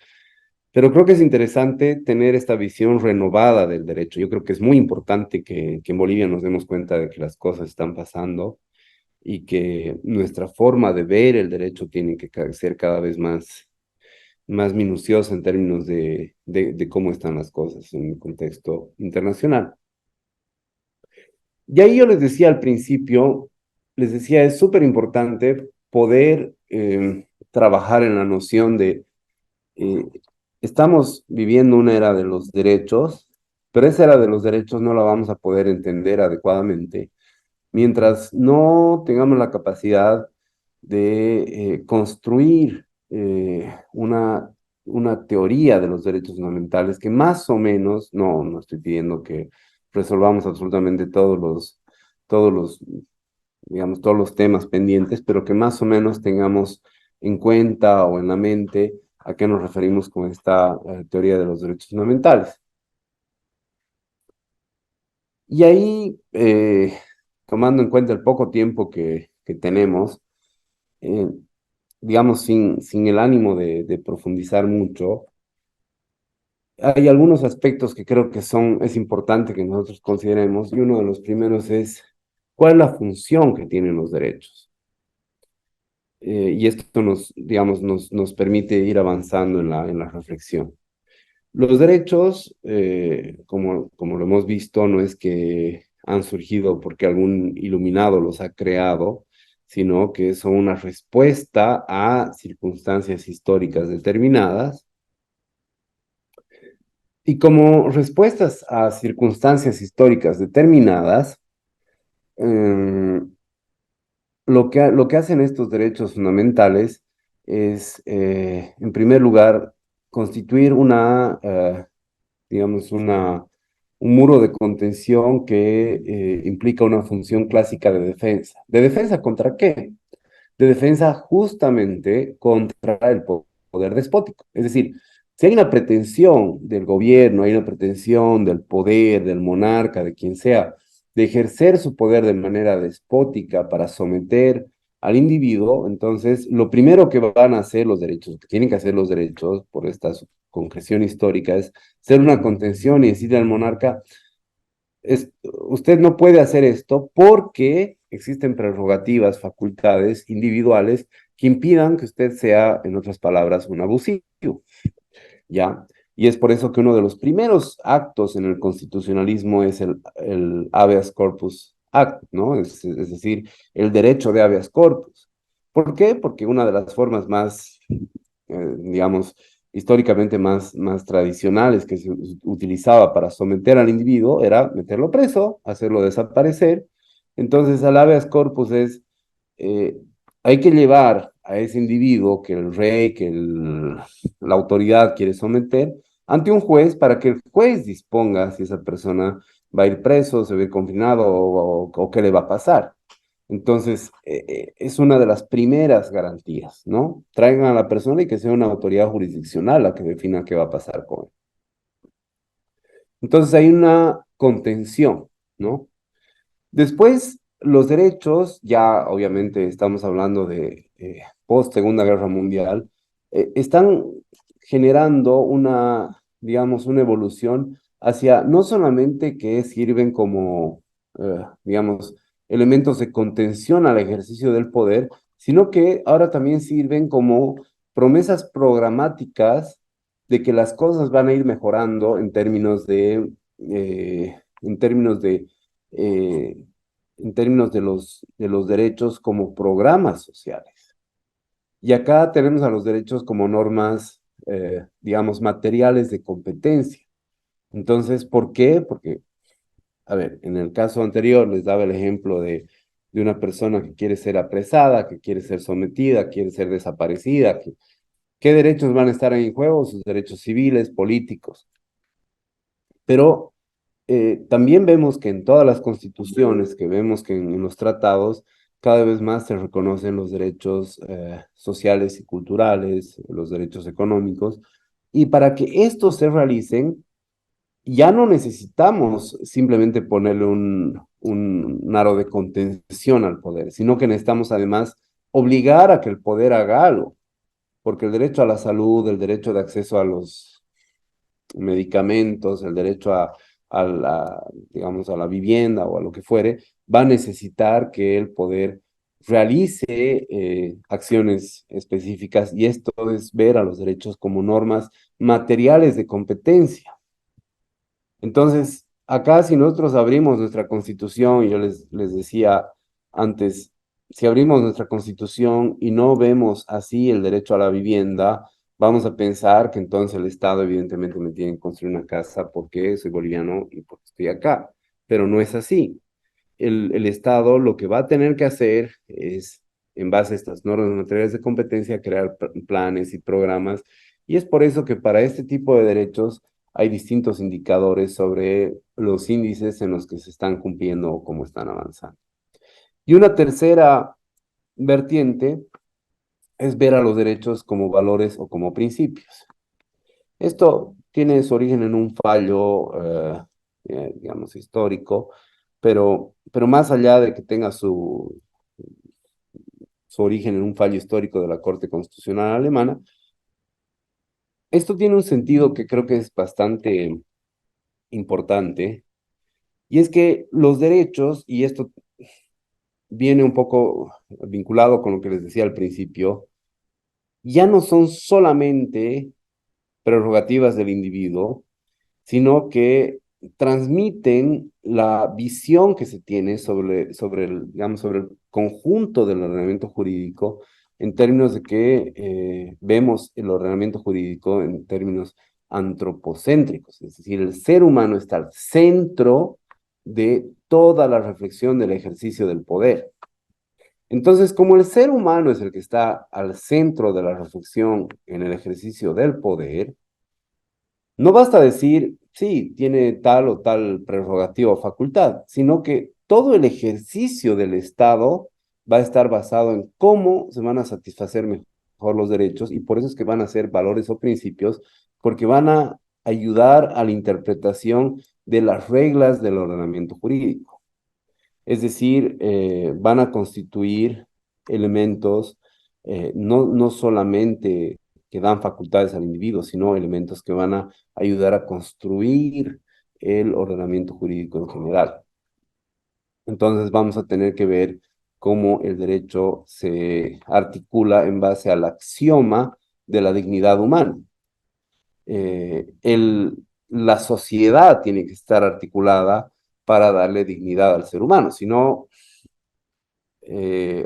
Speaker 2: pero creo que es interesante tener esta visión renovada del derecho. Yo creo que es muy importante que en Bolivia nos demos cuenta de que las cosas están pasando y que nuestra forma de ver el derecho tiene que ser cada vez más minuciosa en términos de cómo están las cosas en el contexto internacional. Y ahí yo les decía al principio, les decía, es súper importante poder trabajar en la noción de, eh, estamos viviendo una era de los derechos, pero esa era de los derechos no la vamos a poder entender adecuadamente mientras no tengamos la capacidad de construir una teoría de los derechos fundamentales que más o menos, no estoy pidiendo que resolvamos absolutamente todos los, digamos, todos los temas pendientes, pero que más o menos tengamos en cuenta o en la mente a qué nos referimos con esta teoría de los derechos fundamentales. Y ahí, tomando en cuenta el poco tiempo que tenemos, eh, digamos, sin el ánimo de profundizar mucho, hay algunos aspectos que creo que es importante que nosotros consideremos, y uno de los primeros es, ¿cuál es la función que tienen los derechos? Y esto digamos, nos permite ir avanzando en la reflexión. Los derechos, como lo hemos visto, no es que han surgido porque algún iluminado los ha creado, sino que son una respuesta a circunstancias históricas determinadas. Y como respuestas a circunstancias históricas determinadas, em, lo que hacen estos derechos fundamentales es, en primer lugar, constituir digamos, un muro de contención que implica una función clásica de defensa. ¿De defensa contra qué? De defensa justamente contra el poder despótico. Es decir, si hay una pretensión del gobierno, hay una pretensión del poder, del monarca, de quien sea, de ejercer su poder de manera despótica para someter al individuo, entonces lo primero que van a hacer los derechos, que tienen que hacer los derechos por esta concreción histórica, es ser una contención y decirle al monarca, usted no puede hacer esto porque existen prerrogativas, facultades individuales que impidan que usted sea, en otras palabras, un abusivo, ¿ya? Y es por eso que uno de los primeros actos en el constitucionalismo es el habeas corpus act, ¿no? Es decir, el derecho de habeas corpus. ¿Por qué? Porque una de las formas más, digamos, históricamente más tradicionales que se utilizaba para someter al individuo era meterlo preso, hacerlo desaparecer. Entonces, el habeas corpus es, eh, hay que llevar a ese individuo que el rey, la autoridad quiere someter ante un juez para que el juez disponga si esa persona va a ir preso, se va a ir confinado o qué le va a pasar. Entonces, es una de las primeras garantías, ¿no? Traigan a la persona y que sea una autoridad jurisdiccional la que defina qué va a pasar con él. Entonces, hay una contención, ¿no? Después, los derechos, ya obviamente estamos hablando de post Segunda Guerra Mundial, están generando digamos, una evolución hacia no solamente que sirven como, digamos, elementos de contención al ejercicio del poder, sino que ahora también sirven como promesas programáticas de que las cosas van a ir mejorando en términos de eh, en términos de los derechos como programas sociales. Y acá tenemos a los derechos como normas, digamos, materiales de competencia. Entonces, ¿por qué? Porque, a ver, en el caso anterior les daba el ejemplo de una persona que quiere ser apresada, que quiere ser sometida, quiere ser desaparecida. ¿Qué derechos van a estar en juego? Sus derechos civiles, políticos. Pero también vemos que en todas las constituciones, que vemos que en los tratados, cada vez más se reconocen los derechos sociales y culturales, los derechos económicos, y para que estos se realicen, ya no necesitamos simplemente ponerle un aro de contención al poder, sino que necesitamos además obligar a que el poder haga algo, porque el derecho a la salud, el derecho de acceso a los medicamentos, el derecho a digamos, a la vivienda o a lo que fuere, va a necesitar que el poder realice acciones específicas, y esto es ver a los derechos como normas materiales de competencia. Entonces, acá si nosotros abrimos nuestra constitución, y yo les decía antes, si abrimos nuestra constitución y no vemos así el derecho a la vivienda, vamos a pensar que entonces el Estado evidentemente me tiene que construir una casa porque soy boliviano y porque estoy acá, pero no es así. El Estado lo que va a tener que hacer es, en base a estas normas materiales de competencia, crear planes y programas, y es por eso que para este tipo de derechos hay distintos indicadores sobre los índices en los que se están cumpliendo o cómo están avanzando. Y una tercera vertiente es ver a los derechos como valores o como principios. Esto tiene su origen en un fallo, digamos, histórico, pero más allá de que tenga su origen en un fallo histórico de la Corte Constitucional Alemana, esto tiene un sentido que creo que es bastante importante, y es que los derechos, y esto viene un poco vinculado con lo que les decía al principio, ya no son solamente prerrogativas del individuo, sino que transmiten la visión que se tiene digamos, sobre el conjunto del ordenamiento jurídico, en términos de que vemos el ordenamiento jurídico en términos antropocéntricos, es decir, el ser humano está al centro de toda la reflexión del ejercicio del poder. Entonces, como el ser humano es el que está al centro de la reflexión en el ejercicio del poder, no basta decir, sí, tiene tal o tal prerrogativa o facultad, sino que todo el ejercicio del Estado va a estar basado en cómo se van a satisfacer mejor los derechos, y por eso es que van a ser valores o principios, porque van a ayudar a la interpretación de las reglas del ordenamiento jurídico. Es decir, van a constituir elementos no solamente que dan facultades al individuo, sino elementos que van a ayudar a construir el ordenamiento jurídico en general. Entonces vamos a tener que ver cómo el derecho se articula en base al axioma de la dignidad humana. La sociedad tiene que estar articulada para darle dignidad al ser humano, si no,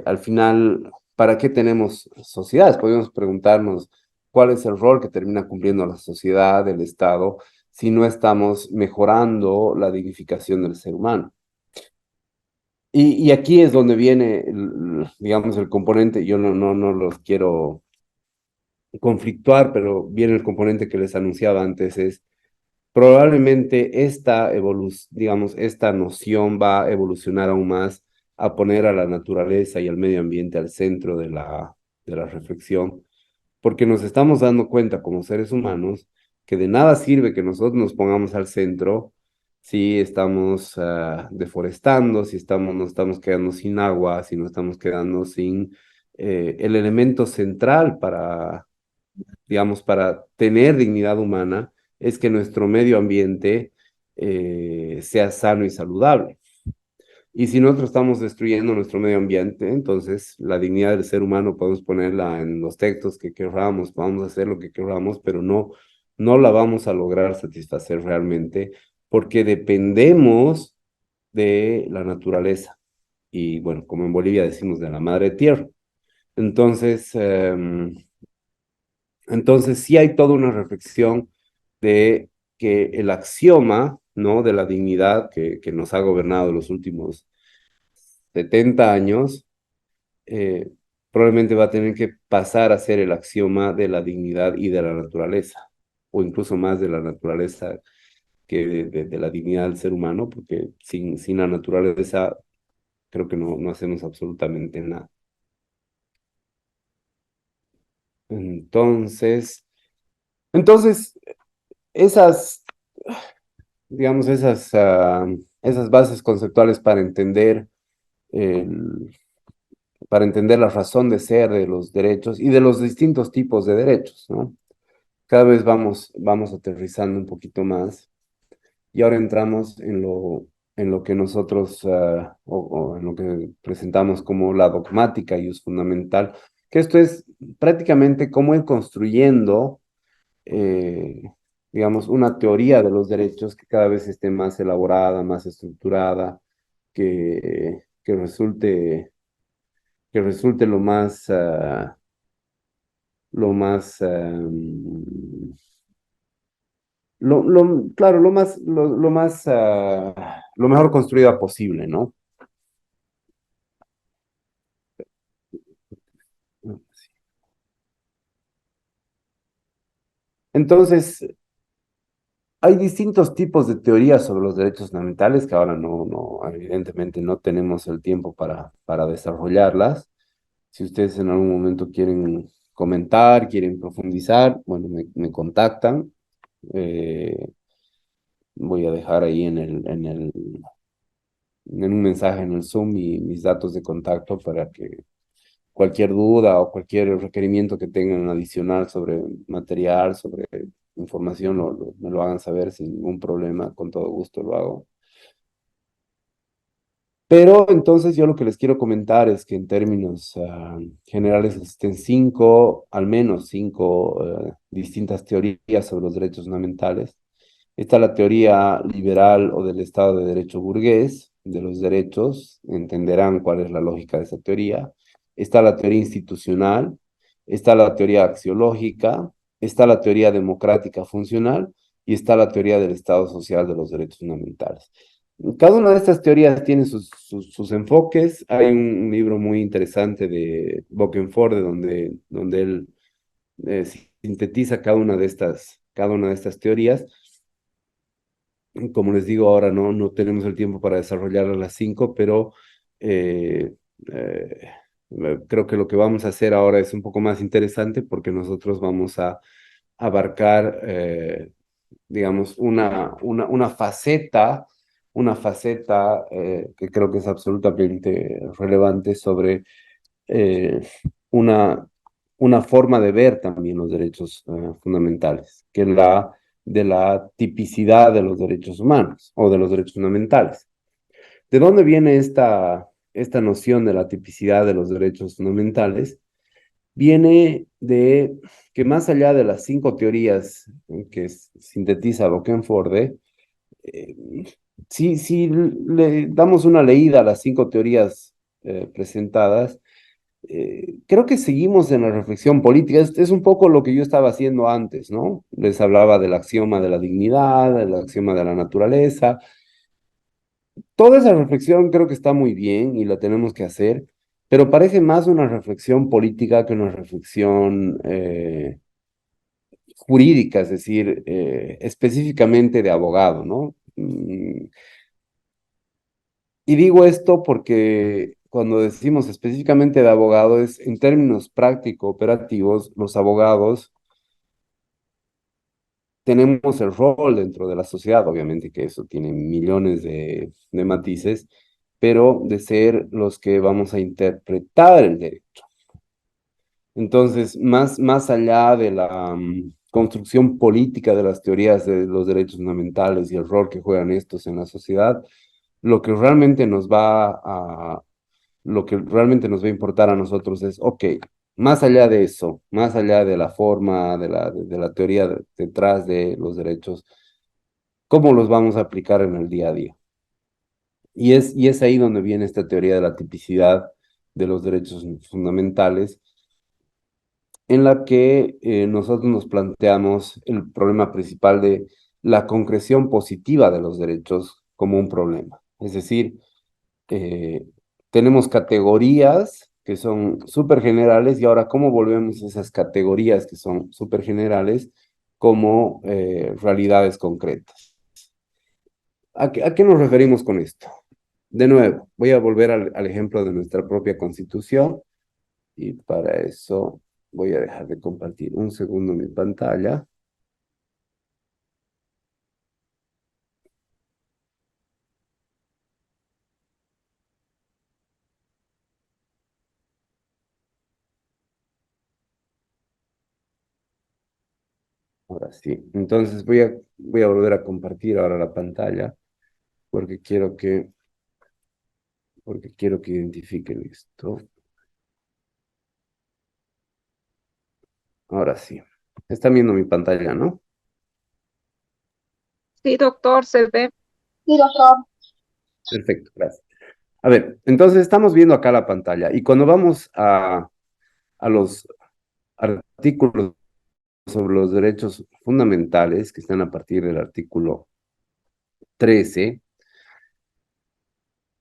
Speaker 2: al final, ¿para qué tenemos sociedades? Podemos preguntarnos cuál es el rol que termina cumpliendo la sociedad, el Estado, si no estamos mejorando la dignificación del ser humano. Y aquí es donde viene, digamos, el componente. Yo no los quiero conflictuar, pero viene el componente que les anunciaba antes, es probablemente digamos, esta noción va a evolucionar aún más a poner a la naturaleza y al medio ambiente al centro de la reflexión, porque nos estamos dando cuenta como seres humanos que de nada sirve que nosotros nos pongamos al centro si estamos deforestando, si nos estamos quedando sin agua, si nos estamos quedando sin el elemento central para, digamos, para tener dignidad humana, es que nuestro medio ambiente sea sano y saludable. Y si nosotros estamos destruyendo nuestro medio ambiente, entonces la dignidad del ser humano podemos ponerla en los textos que querramos, podemos hacer lo que querramos, pero no la vamos a lograr satisfacer realmente, porque dependemos de la naturaleza. Y bueno, como en Bolivia decimos, de la madre tierra. Entonces, entonces sí hay toda una reflexión de que el axioma, ¿no?, de la dignidad que nos ha gobernado los últimos 70 años, eh, probablemente va a tener que pasar a ser el axioma de la dignidad y de la naturaleza, o incluso más de la naturaleza que de la dignidad del ser humano, porque sin la naturaleza creo que no hacemos absolutamente nada. Entonces, entonces esas, digamos, esas bases conceptuales el- para entender la razón de ser de los derechos y de los distintos tipos de derechos, ¿no? Cada vez vamos aterrizando un poquito más, y ahora entramos en lo que nosotros, o en lo que presentamos como la dogmática y es fundamental, que esto es prácticamente cómo ir construyendo, eh, digamos, una teoría de los derechos que cada vez esté más elaborada, más estructurada, que resulte lo más, claro, lo mejor construida posible, ¿no? Entonces, hay distintos tipos de teorías sobre los derechos fundamentales que ahora evidentemente no tenemos el tiempo para desarrollarlas. Si ustedes en algún momento quieren comentar, quieren profundizar, bueno, me contactan. Eh, Voy a dejar ahí en un mensaje en el Zoom mis datos de contacto para que cualquier duda o cualquier requerimiento que tengan adicional sobre material, sobre información, me lo hagan saber sin ningún problema, con todo gusto lo hago. Pero entonces yo lo que les quiero comentar es que en términos generales existen al menos cinco distintas teorías sobre los derechos fundamentales. Está la teoría liberal o del Estado de Derecho burgués, de los derechos, entenderán cuál es la lógica de esa teoría. Está la teoría institucional, está la teoría axiológica, está la teoría democrática funcional y está la teoría del Estado social de los derechos fundamentales. Cada una de estas teorías tiene sus enfoques. Hay un libro muy interesante de Bokenforde donde él sintetiza cada una de estas teorías. Como les digo, ahora no tenemos el tiempo para desarrollar a las 5, pero eh, eh, creo que lo que vamos a hacer ahora es un poco más interesante porque nosotros vamos a abarcar, digamos, una faceta que creo que es absolutamente relevante sobre eh, una, una forma de ver también los derechos fundamentales, que es la de la tipicidad de los derechos humanos o de los derechos fundamentales. ¿De dónde viene esta noción de la tipicidad de los derechos fundamentales? Viene de que más allá de las cinco teorías que sintetiza Bokenforde, eh, si le damos una leída a las cinco teorías presentadas, creo que seguimos en la reflexión política. Es un poco lo que yo estaba haciendo antes, ¿no? Les hablaba del axioma de la dignidad, del axioma de la naturaleza. Toda esa reflexión creo que está muy bien y la tenemos que hacer, pero parece más una reflexión política que una reflexión jurídica, es decir, específicamente de abogado, ¿no? Y digo esto porque cuando decimos específicamente de abogado es en términos práctico operativos, los abogados tenemos el rol dentro de la sociedad, obviamente que eso tiene millones de matices, pero de ser los que vamos a interpretar el derecho. Entonces, más allá de la construcción política de las teorías de los derechos fundamentales y el rol que juegan estos en la sociedad, lo que realmente nos va a, lo que realmente nos va a importar a nosotros es, ok, más allá de eso, más allá de la forma, de la teoría detrás de los derechos, ¿cómo los vamos a aplicar en el día a día? Y es ahí donde viene esta teoría de la tipicidad de los derechos fundamentales, en la que nosotros nos planteamos el problema principal de la concreción positiva de los derechos como un problema. Es decir, eh, tenemos categorías que son súper generales y ahora cómo volvemos esas categorías que son súper generales como realidades concretas. A qué nos referimos con esto? De nuevo, voy a volver al ejemplo de nuestra propia Constitución y para eso voy a dejar de compartir un segundo mi pantalla. Ahora sí. Entonces voy a volver a compartir ahora la pantalla. porque quiero que identifiquen esto. Ahora sí. Están viendo mi pantalla, ¿no?
Speaker 3: Sí, doctor, se ve.
Speaker 2: Perfecto, gracias. A ver, entonces estamos viendo acá la pantalla y cuando vamos a los artículos sobre los derechos fundamentales, que están a partir del artículo 13,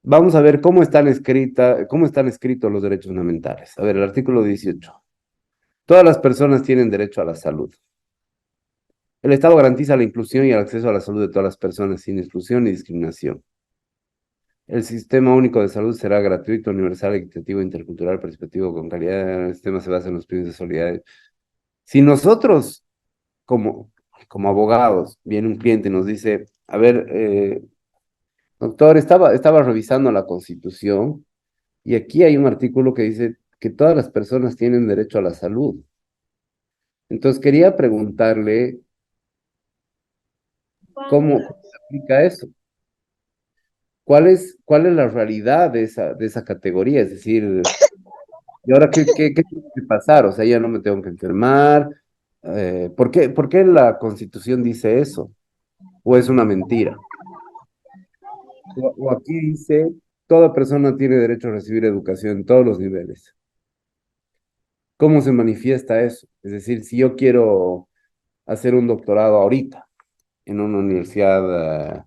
Speaker 2: vamos a ver cómo están escritos los derechos fundamentales. A ver, el artículo 18. Todas las personas tienen derecho a la salud. El Estado garantiza la inclusión y el acceso a la salud de todas las personas sin exclusión ni discriminación. El sistema único de salud será gratuito, universal, equitativo, intercultural, participativo, con calidad. El sistema se basa en los principios de solidaridad. Si nosotros, como, como abogados, viene un cliente y nos dice, a ver, doctor, estaba revisando la Constitución y aquí hay un artículo que dice que todas las personas tienen derecho a la salud. Entonces quería preguntarle cómo se aplica eso. ¿Cuál es la realidad de esa categoría? Es decir, ¿y ahora qué tiene que pasar? O sea, ya no me tengo que enfermar. ¿Por qué la Constitución dice eso? ¿O es una mentira? O aquí dice, toda persona tiene derecho a recibir educación en todos los niveles. ¿Cómo se manifiesta eso? Es decir, si yo quiero hacer un doctorado ahorita en una universidad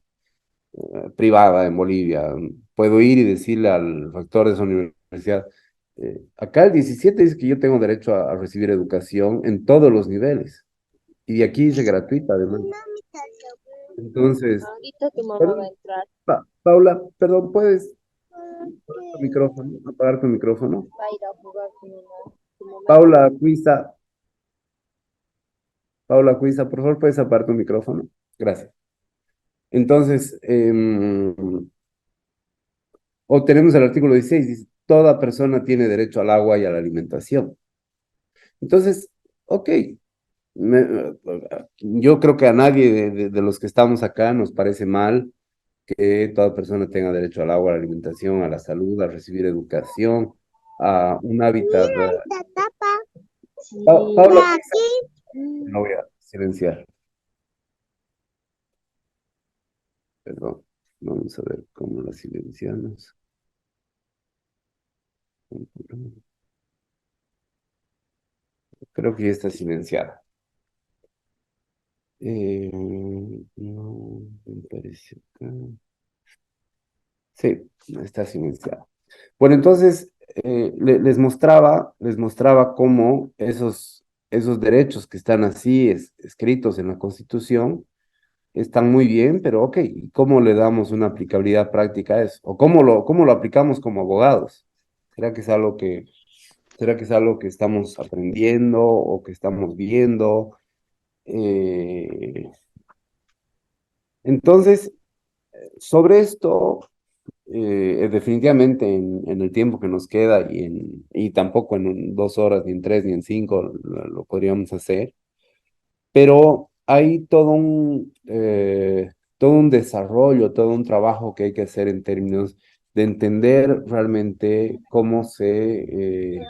Speaker 2: privada en Bolivia, puedo ir y decirle al rector de esa universidad, acá el 17 dice que yo tengo derecho a recibir educación en todos los niveles. Y aquí dice gratuita, además. Entonces,
Speaker 3: Ahorita tu mamá va a
Speaker 2: perdón,
Speaker 3: entrar.
Speaker 2: Paula, perdón, ¿puedes apagar tu micrófono?
Speaker 3: Va a ir a jugar con tu mamá.
Speaker 2: Paula Cuisa, Paula Cuisa, por favor, ¿puedes apagar tu micrófono? Gracias. Entonces, o tenemos el artículo 16, dice, toda persona tiene derecho al agua y a la alimentación. Entonces, ok, yo creo que a nadie de los que estamos acá nos parece mal que toda persona tenga derecho al agua, a la alimentación, a la salud, a recibir educación, a un hábitat. Paula, no voy a silenciar, perdón. Vamos a ver cómo la silenciamos. Creo que ya está silenciada. No, me parece acá. Sí, está silenciada. Bueno, entonces les mostraba cómo esos derechos que están así escritos en la Constitución están muy bien, pero ok, ¿y cómo le damos una aplicabilidad práctica a eso? ¿O cómo lo aplicamos como abogados? ¿Será que es algo que, será que es algo que estamos aprendiendo o que estamos viendo? Eh, entonces, sobre esto, definitivamente en el tiempo que nos queda y tampoco en 2 horas, ni en 3, ni en 5 lo podríamos hacer, pero hay todo un desarrollo, todo un trabajo que hay que hacer en términos de entender realmente cómo se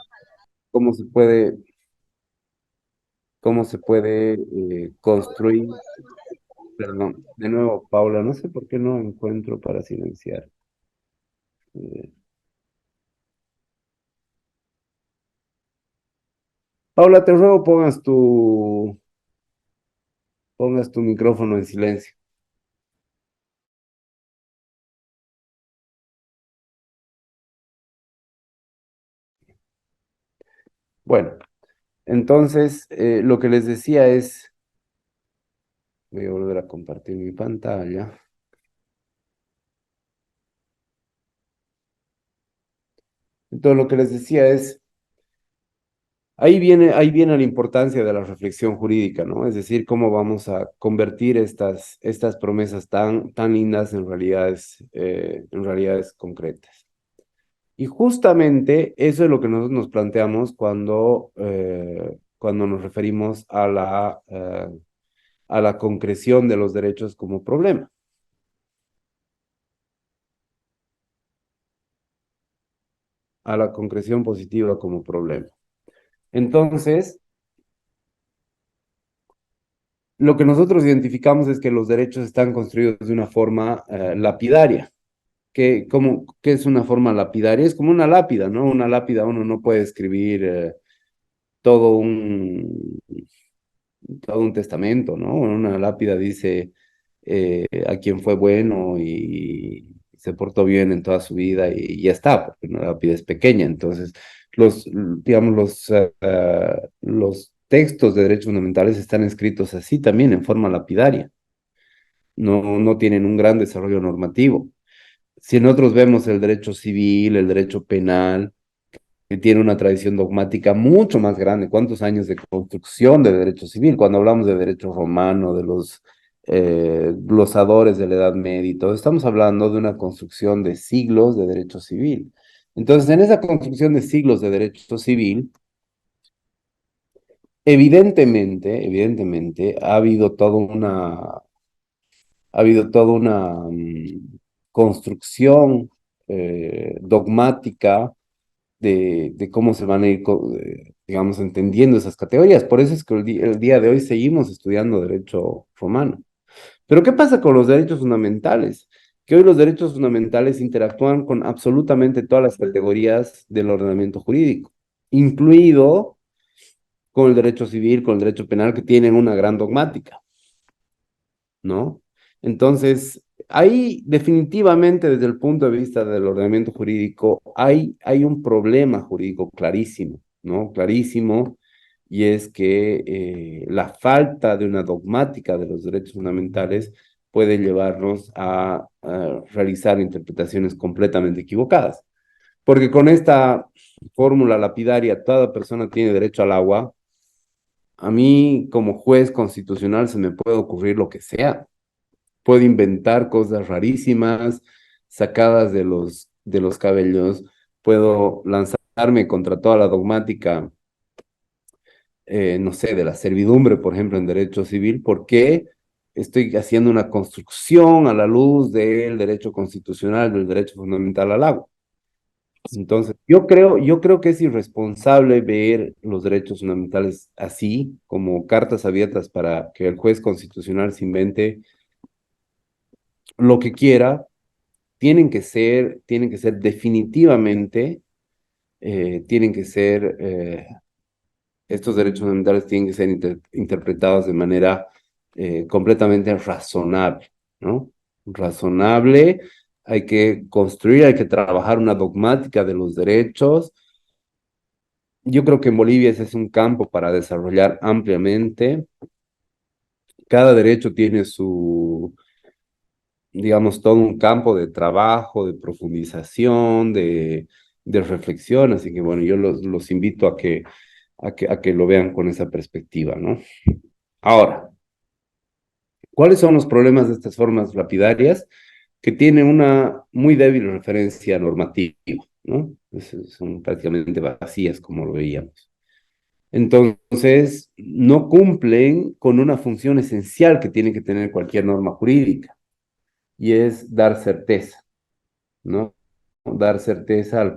Speaker 2: puede construir. Perdón, de nuevo, Paula, no sé por qué no encuentro para silenciar. Eh, Paula, te ruego pongas tu micrófono en silencio. Bueno, entonces lo que les decía es, voy a volver a compartir mi pantalla. Entonces lo que les decía es, ahí viene la importancia de la reflexión jurídica, ¿no? Es decir, cómo vamos a convertir estas promesas tan lindas en realidades concretas. Y justamente eso es lo que nosotros nos planteamos cuando nos referimos a la concreción de los derechos como problema. a la concreción positiva como problema. Entonces, lo que nosotros identificamos es que los derechos están construidos de una forma lapidaria. ¿Qué es una forma lapidaria? Es como una lápida, ¿no? Una lápida uno no puede escribir todo un, todo un testamento, ¿no? Una lápida dice a quien fue bueno y se portó bien en toda su vida y ya está, porque una lápida es pequeña. Entonces, digamos, los textos de derechos fundamentales están escritos así también, en forma lapidaria. No tienen un gran desarrollo normativo. Si nosotros vemos el derecho civil, el derecho penal, que tiene una tradición dogmática mucho más grande. ¿Cuántos años de construcción de derecho civil? Cuando hablamos de derecho romano, de los glosadores de la Edad Media y todo, estamos hablando de una construcción de siglos de derecho civil. Entonces, en esa construcción de siglos de derecho civil, evidentemente, ha habido toda una construcción dogmática de cómo se van a ir, digamos, entendiendo esas categorías. Por eso es que el día de hoy seguimos estudiando derecho romano. Pero ¿qué pasa con los derechos fundamentales? Que hoy los derechos fundamentales interactúan con absolutamente todas las categorías del ordenamiento jurídico, incluido con el derecho civil, con el derecho penal, que tienen una gran dogmática, ¿no? Entonces, ahí definitivamente desde el punto de vista del ordenamiento jurídico hay un problema jurídico clarísimo, ¿no? Clarísimo, y es que la falta de una dogmática de los derechos fundamentales puede llevarnos a realizar interpretaciones completamente equivocadas. Porque con esta fórmula lapidaria, toda persona tiene derecho al agua. A mí, como juez constitucional, se me puede ocurrir lo que sea. Puedo inventar cosas rarísimas, sacadas de los cabellos. Puedo lanzarme contra toda la dogmática, no sé, de la servidumbre, por ejemplo, en derecho civil, porque estoy haciendo una construcción a la luz del derecho constitucional, del derecho fundamental al agua. Entonces, yo creo que es irresponsable ver los derechos fundamentales así, como cartas abiertas para que el juez constitucional se invente lo que quiera. Tienen que ser definitivamente, tienen que ser, estos derechos fundamentales tienen que ser interpretados de manera completamente razonable, ¿no? Razonable, hay que construir, hay que trabajar una dogmática de los derechos. Yo creo que en Bolivia ese es un campo para desarrollar ampliamente. Cada derecho tiene su, digamos, todo un campo de trabajo, de profundización, de reflexión. Así que bueno, yo los invito a que lo vean con esa perspectiva, ¿no? Ahora, ¿cuáles son los problemas de estas formas lapidarias? Que tienen una muy débil referencia normativa, ¿no? Son prácticamente vacías, como lo veíamos. Entonces, no cumplen con una función esencial que tiene que tener cualquier norma jurídica, y es dar certeza, ¿no? Dar certeza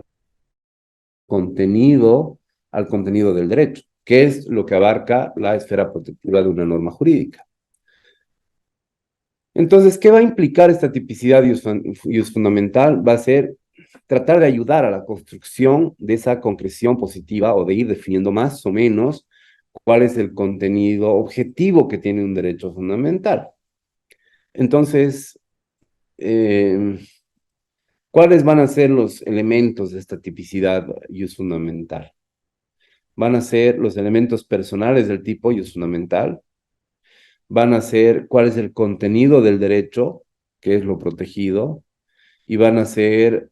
Speaker 2: contenido, al contenido del derecho, que es lo que abarca la esfera protectiva de una norma jurídica. Entonces, ¿qué va a implicar esta tipicidad fundamental? Va a ser tratar de ayudar a la construcción de esa concreción positiva o de ir definiendo más o menos cuál es el contenido objetivo que tiene un derecho fundamental. Entonces, eh, ¿cuáles van a ser los elementos de esta tipicidad fundamental? Van a ser los elementos personales del tipo fundamental, van a ser cuál es el contenido del derecho, que es lo protegido, y va a ser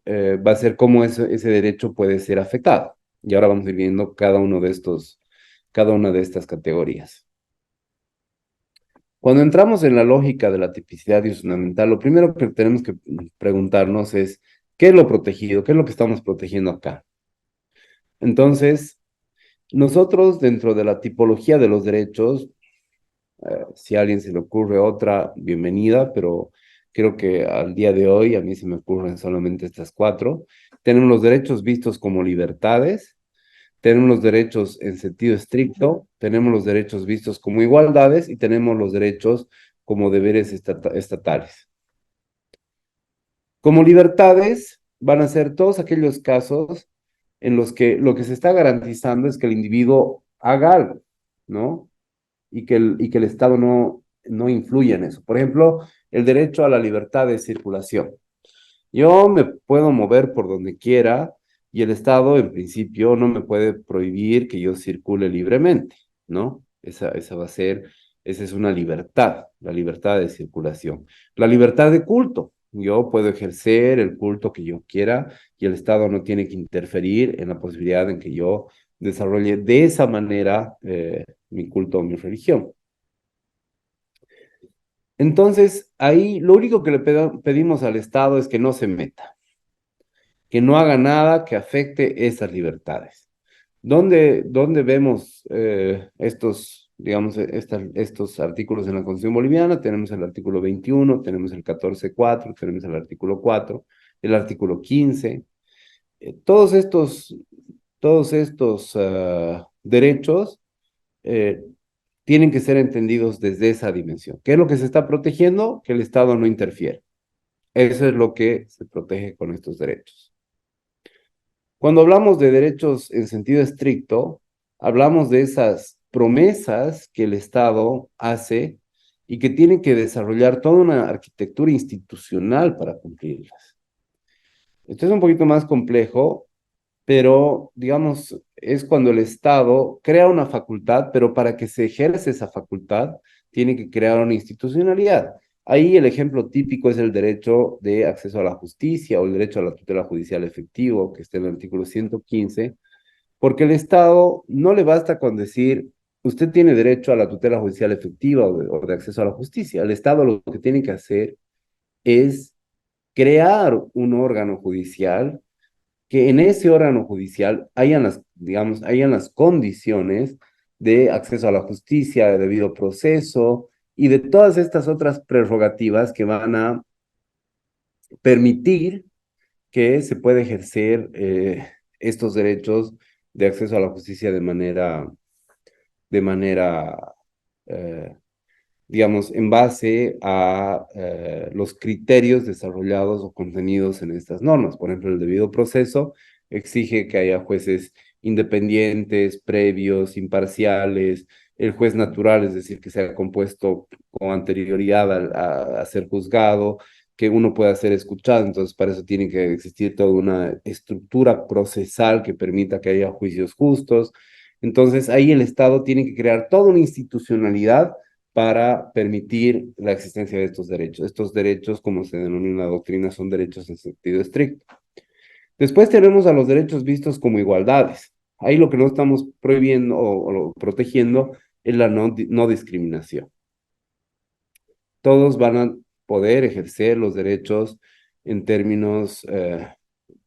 Speaker 2: cómo ese derecho puede ser afectado. Y ahora vamos a ir viendo cada una de estas categorías. Cuando entramos en la lógica de la tipicidad fundamental, lo primero que tenemos que preguntarnos es, ¿qué es lo protegido? ¿Qué es lo que estamos protegiendo acá? Entonces, nosotros dentro de la tipología de los derechos, si a alguien se le ocurre otra, bienvenida, pero creo que al día de hoy a mí se me ocurren solamente estas cuatro. tenemos los derechos vistos como libertades, tenemos los derechos en sentido estricto, tenemos los derechos vistos como igualdades y tenemos los derechos como deberes estatales. Como libertades van a ser todos aquellos casos en los que lo que se está garantizando es que el individuo haga algo, ¿no? Y que el Estado no influya en eso. Por ejemplo, el derecho a la libertad de circulación. Yo me puedo mover por donde quiera y el Estado, en principio, no me puede prohibir que yo circule libremente, ¿no? Esa va a ser, esa es una libertad, la libertad de circulación. La libertad de culto. Yo puedo ejercer el culto que yo quiera y el Estado no tiene que interferir en la posibilidad en que yo desarrolle de esa manera mi culto o mi religión. Entonces, ahí lo único que le pedimos al Estado es que no se meta, que no haga nada que afecte esas libertades. ¿Dónde vemos estos, digamos, estos artículos en la Constitución boliviana? Tenemos el artículo 21, tenemos el 14.4, tenemos el artículo 4, el artículo 15. Todos estos derechos eh, tienen que ser entendidos desde esa dimensión. ¿Qué es lo que se está protegiendo? Que el Estado no interfiera. Eso es lo que se protege con estos derechos. Cuando hablamos de derechos en sentido estricto, hablamos de esas promesas que el Estado hace y que tiene que desarrollar toda una arquitectura institucional para cumplirlas. Esto es un poquito más complejo, pero digamos, es cuando el Estado crea una facultad, pero para que se ejerce esa facultad, tiene que crear una institucionalidad. Ahí el ejemplo típico es el derecho de acceso a la justicia o el derecho a la tutela judicial efectivo, que está en el artículo 115, porque el Estado no le basta con decir, usted tiene derecho a la tutela judicial efectiva o de acceso a la justicia. El Estado lo que tiene que hacer es crear un órgano judicial que en ese órgano judicial hayan las, digamos, hayan las condiciones de acceso a la justicia, de debido proceso y de todas estas otras prerrogativas que van a permitir que se pueda ejercer estos derechos de acceso a la justicia de manera eh, digamos, en base a los criterios desarrollados o contenidos en estas normas. Por ejemplo, el debido proceso exige que haya jueces independientes, previos, imparciales, el juez natural, es decir, que sea compuesto con anterioridad a ser juzgado, que uno pueda ser escuchado, entonces para eso tiene que existir toda una estructura procesal que permita que haya juicios justos. Entonces ahí el Estado tiene que crear toda una institucionalidad para permitir la existencia de estos derechos. Estos derechos, como se denomina en la doctrina, son derechos en sentido estricto. Después tenemos a los derechos vistos como igualdades. Ahí lo que no estamos prohibiendo o protegiendo es la no discriminación. Todos van a poder ejercer los derechos en términos,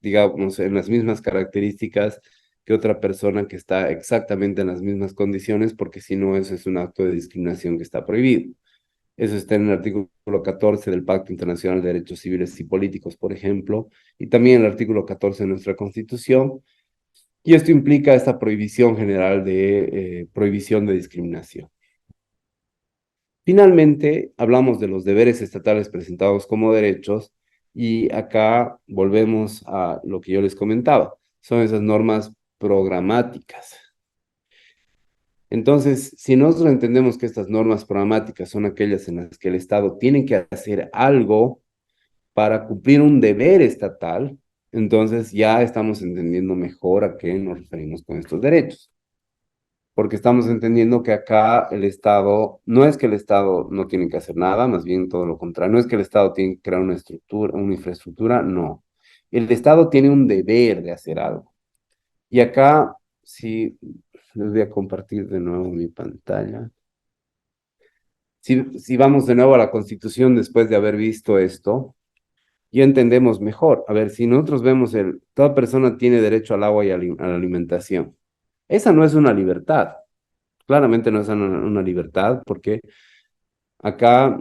Speaker 2: digamos, en las mismas características que otra persona que está exactamente en las mismas condiciones, porque si no, eso es un acto de discriminación que está prohibido. Eso está en el artículo 14 del Pacto Internacional de Derechos Civiles y Políticos, por ejemplo, y también el artículo 14 de nuestra Constitución. Y esto implica esta prohibición general de prohibición de discriminación. Finalmente, hablamos de los deberes estatales presentados como derechos y acá volvemos a lo que yo les comentaba. Son esas normas programáticas. Entonces, si nosotros entendemos que estas normas programáticas son aquellas en las que el Estado tiene que hacer algo para cumplir un deber estatal, entonces ya estamos entendiendo mejor a qué nos referimos con estos derechos. Porque estamos entendiendo que acá el Estado, no es que el Estado no tiene que hacer nada, más bien todo lo contrario, no es que el Estado tiene que crear una estructura, una infraestructura, no. El Estado tiene un deber de hacer algo. Y acá, sí, les voy a compartir de nuevo mi pantalla. Si vamos de nuevo a la Constitución después de haber visto esto, ya entendemos mejor. A ver, si nosotros vemos toda persona tiene derecho al agua y a la alimentación. Esa no es una libertad. Claramente no es una libertad porque acá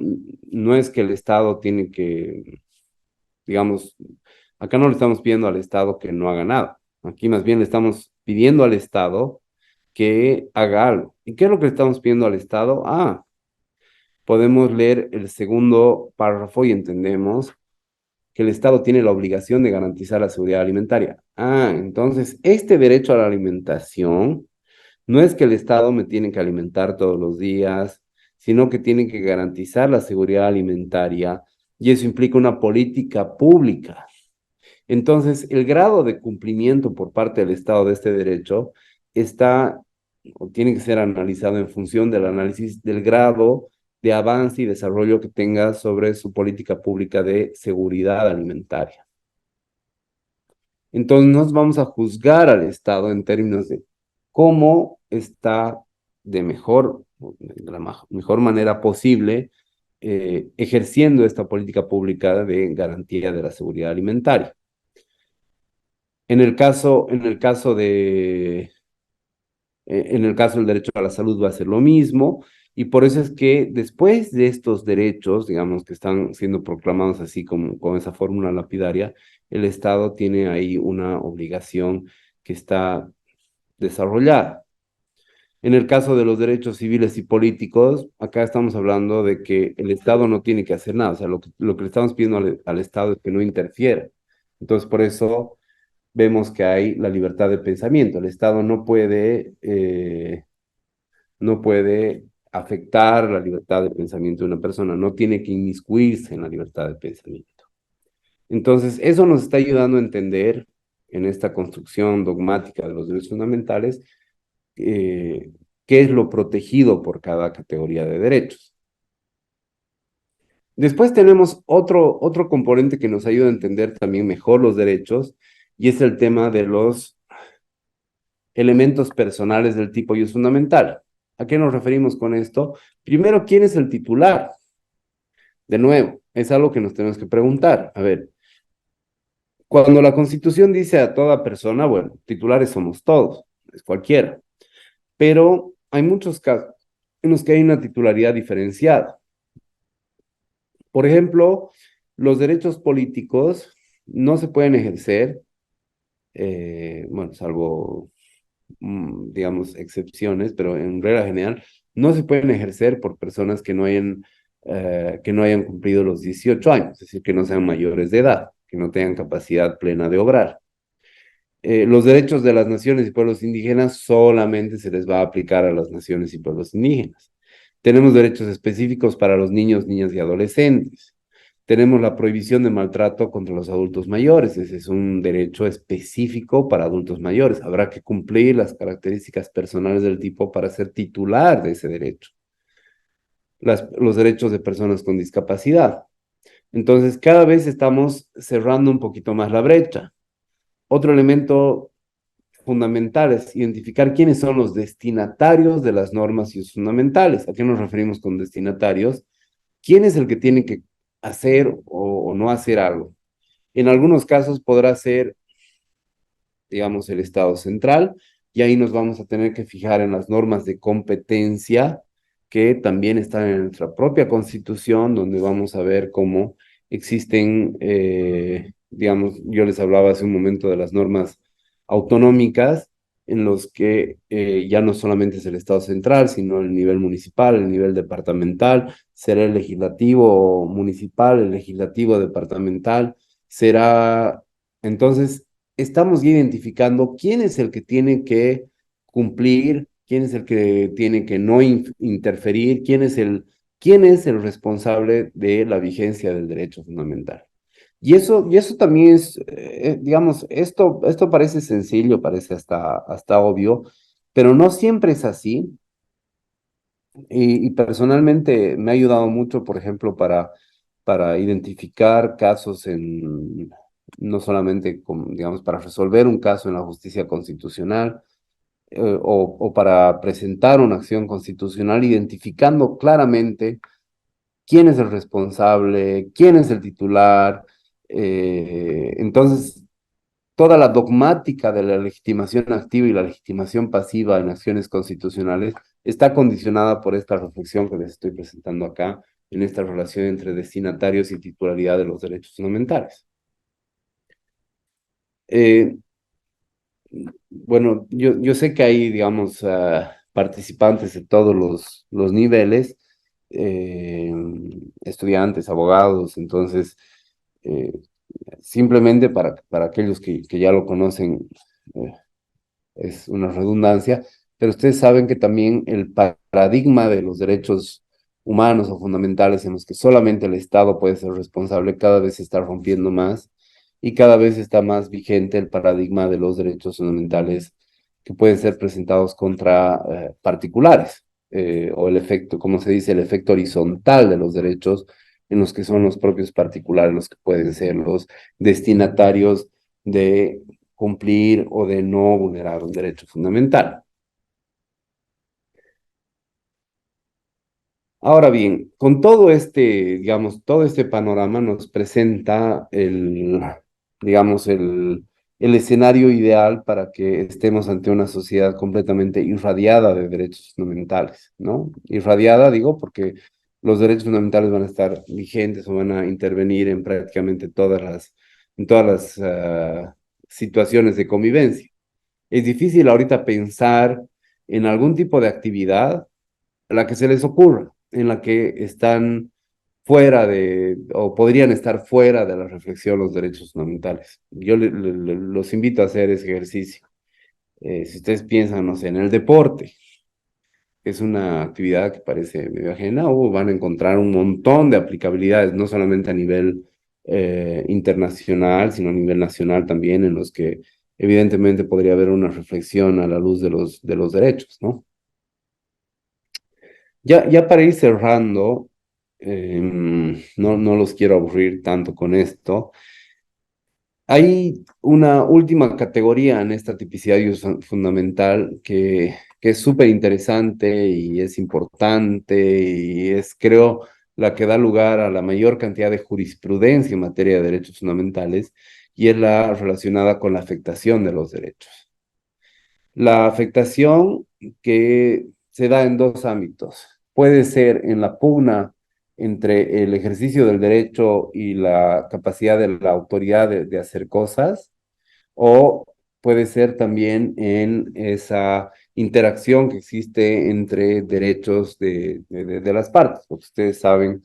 Speaker 2: no es que el Estado tiene que, digamos, Acá no le estamos pidiendo al Estado que no haga nada. Aquí más bien le estamos pidiendo al Estado que haga algo. ¿Y qué es lo que le estamos pidiendo al Estado? Podemos leer el segundo párrafo y entendemos que el Estado tiene la obligación de garantizar la seguridad alimentaria. Entonces, este derecho a la alimentación no es que el Estado me tiene que alimentar todos los días, sino que tiene que garantizar la seguridad alimentaria y eso implica una política pública. Entonces, el grado de cumplimiento por parte del Estado de este derecho está o tiene que ser analizado en función del análisis del grado de avance y desarrollo que tenga sobre su política pública de seguridad alimentaria. Entonces, nos vamos a juzgar al Estado en términos de cómo está de la mejor manera posible ejerciendo esta política pública de garantía de la seguridad alimentaria. En el caso del derecho a la salud va a ser lo mismo, y por eso es que después de estos derechos, digamos, que están siendo proclamados así como con esa fórmula lapidaria, el Estado tiene ahí una obligación que está desarrollada. En el caso de los derechos civiles y políticos, acá estamos hablando de que el Estado no tiene que hacer nada, o sea, lo que le estamos pidiendo al Estado es que no interfiera. Entonces, por eso vemos que hay la libertad de pensamiento. El Estado no puede afectar la libertad de pensamiento de una persona, no tiene que inmiscuirse en la libertad de pensamiento. Entonces, eso nos está ayudando a entender en esta construcción dogmática de los derechos fundamentales qué es lo protegido por cada categoría de derechos. Después tenemos otro componente que nos ayuda a entender también mejor los derechos, y es el tema de los elementos personales del tipo y es fundamental. ¿A qué nos referimos con esto? Primero, ¿quién es el titular? De nuevo, es algo que nos tenemos que preguntar. A ver, cuando la Constitución dice a toda persona, bueno, titulares somos todos, es cualquiera, pero hay muchos casos en los que hay una titularidad diferenciada. Por ejemplo, los derechos políticos no se pueden ejercer, bueno, salvo digamos, excepciones, pero en regla general no se pueden ejercer por personas que no hayan cumplido los 18 años, es decir, que no sean mayores de edad, que no tengan capacidad plena de obrar. Los derechos de las naciones y pueblos indígenas solamente se les va a aplicar a las naciones y pueblos indígenas. Tenemos derechos específicos para los niños, niñas y adolescentes. Tenemos la prohibición de maltrato contra los adultos mayores. Ese es un derecho específico para adultos mayores. Habrá que cumplir las características personales del tipo para ser titular de ese derecho. Los derechos de personas con discapacidad. Entonces, cada vez estamos cerrando un poquito más la brecha. Otro elemento fundamental es identificar quiénes son los destinatarios de las normas y usos fundamentales. ¿A qué nos referimos con destinatarios? ¿Quién es el que tiene que hacer o no hacer algo? En algunos casos podrá ser, digamos, el Estado central, y ahí nos vamos a tener que fijar en las normas de competencia que también están en nuestra propia Constitución, donde vamos a ver cómo existen, digamos, yo les hablaba hace un momento de las normas autonómicas, en los que ya no solamente es el Estado central, sino el nivel municipal, el nivel departamental, será el legislativo municipal, el legislativo departamental, será, entonces, estamos identificando quién es el que tiene que cumplir, quién es el que tiene que no interferir, quién es el responsable de la vigencia del derecho fundamental. Y eso también es, digamos, esto parece sencillo, parece hasta obvio, pero no siempre es así. Y personalmente me ha ayudado mucho, por ejemplo, para identificar casos no solamente, digamos, para resolver un caso en la justicia constitucional, o para presentar una acción constitucional, identificando claramente quién es el responsable, quién es el titular. Entonces, toda la dogmática de la legitimación activa y la legitimación pasiva en acciones constitucionales está condicionada por esta reflexión que les estoy presentando acá, en esta relación entre destinatarios y titularidad de los derechos fundamentales. Bueno, yo sé que hay, digamos, participantes de todos los niveles, eh, estudiantes, abogados, entonces, eh, simplemente para aquellos que ya lo conocen, eh, es una redundancia, pero ustedes saben que también el paradigma de los derechos humanos o fundamentales en los que solamente el Estado puede ser responsable cada vez se está rompiendo más y cada vez está más vigente el paradigma de los derechos fundamentales que pueden ser presentados contra particulares, o el efecto, como se dice, el efecto horizontal de los derechos en los que son los propios particulares los que pueden ser los destinatarios de cumplir o de no vulnerar un derecho fundamental. Ahora bien, con todo este, digamos, todo este panorama nos presenta digamos, el escenario ideal para que estemos ante una sociedad completamente irradiada de derechos fundamentales, ¿no? Irradiada, digo, porque los derechos fundamentales van a estar vigentes o van a intervenir en prácticamente en todas las situaciones de convivencia. Es difícil ahorita pensar en algún tipo de actividad a la que se les ocurra, en la que están fuera o podrían estar fuera de la reflexión los derechos fundamentales. Yo los invito a hacer ese ejercicio. Si ustedes piensan, no sé, en el deporte, es una actividad que parece medio ajena, o van a encontrar un montón de aplicabilidades, no solamente a nivel internacional, sino a nivel nacional también, en los que evidentemente podría haber una reflexión a la luz de los derechos, ¿no? Ya para ir cerrando, no los quiero aburrir tanto con esto. Hay una última categoría en esta tipicidad fundamental que es súper interesante y es importante y es, creo, la que da lugar a la mayor cantidad de jurisprudencia en materia de derechos fundamentales y es la relacionada con la afectación de los derechos. La afectación que se da en dos ámbitos. Puede ser en la pugna entre el ejercicio del derecho y la capacidad de la autoridad de hacer cosas, o puede ser también en esa interacción que existe entre derechos de las partes, porque ustedes saben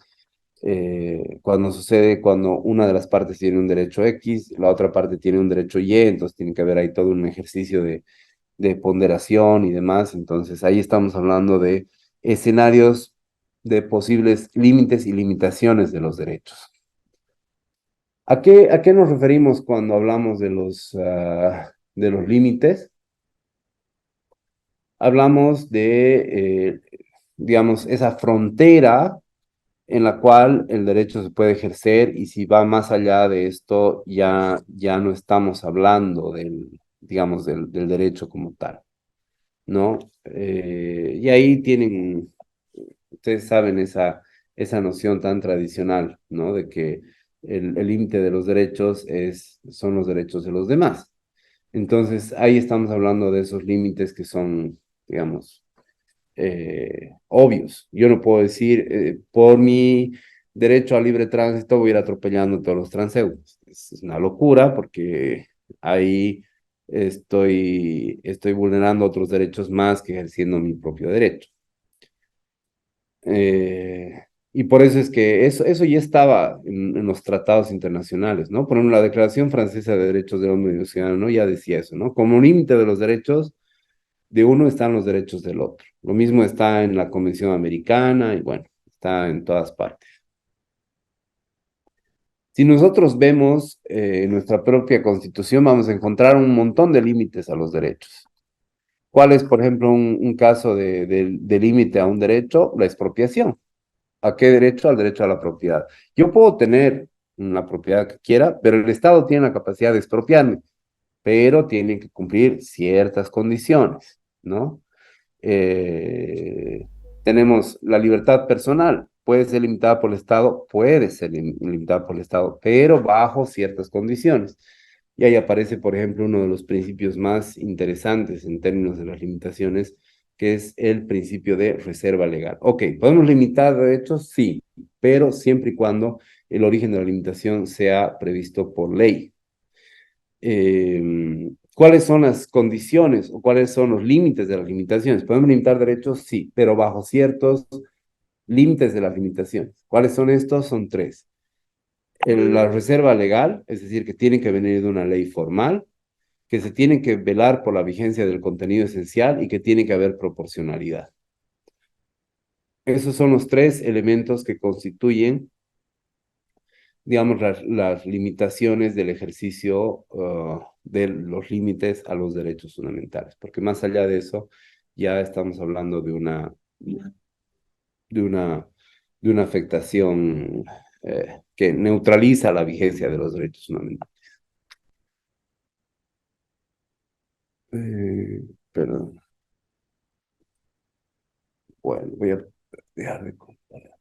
Speaker 2: cuando sucede, cuando una de las partes tiene un derecho X, la otra parte tiene un derecho Y, entonces tiene que haber ahí todo un ejercicio de ponderación y demás. Entonces ahí estamos hablando de escenarios de posibles límites y limitaciones de los derechos. A qué nos referimos cuando hablamos de los límites? Hablamos digamos, esa frontera en la cual el derecho se puede ejercer y si va más allá de esto, ya no estamos hablando digamos, del derecho como tal. ¿No? Y ahí tienen, ustedes saben esa noción tan tradicional, ¿no? De que el límite de los derechos son los derechos de los demás. Entonces, ahí estamos hablando de esos límites que son, digamos, obvios. Yo no puedo decir, por mi derecho a libre tránsito voy a ir atropellando a todos los transeúntes. Es una locura porque ahí estoy vulnerando otros derechos más que ejerciendo mi propio derecho. Y por eso es que eso ya estaba en los tratados internacionales, ¿no? Por ejemplo, la Declaración Francesa de Derechos del Hombre y del Ciudadano ya decía eso, ¿no? Como límite de los derechos de uno están los derechos del otro. Lo mismo está en la Convención Americana y bueno, está en todas partes. Si nosotros vemos nuestra propia Constitución, vamos a encontrar un montón de límites a los derechos. ¿Cuál es, por ejemplo, un caso de límite a un derecho? La expropiación. ¿A qué derecho? Al derecho a la propiedad. Yo puedo tener la propiedad que quiera, pero el Estado tiene la capacidad de expropiarme, pero tiene que cumplir ciertas condiciones, ¿no? Eh, Tenemos la libertad personal, puede ser limitada por el Estado, puede ser limitada por el Estado, pero bajo ciertas condiciones. Y ahí aparece, por ejemplo, uno de los principios más interesantes en términos de las limitaciones, que es el principio de reserva legal. Ok, ¿podemos limitar derechos? Sí, pero siempre y cuando el origen de la limitación sea previsto por ley. ¿cuáles son las condiciones o cuáles son los límites de las limitaciones? ¿Podemos limitar derechos? Sí, pero bajo ciertos límites de las limitaciones. ¿Cuáles son estos? Son tres. La reserva legal, es decir, que tienen que venir de una ley formal, que se tienen que velar por la vigencia del contenido esencial y que tiene que haber proporcionalidad. Esos son los tres elementos que constituyen, digamos, las limitaciones del ejercicio de los límites a los derechos fundamentales, porque más allá de eso, ya estamos hablando de una, de una afectación que neutraliza la vigencia de los derechos fundamentales. Perdón. Bueno, voy a dejar de comparar.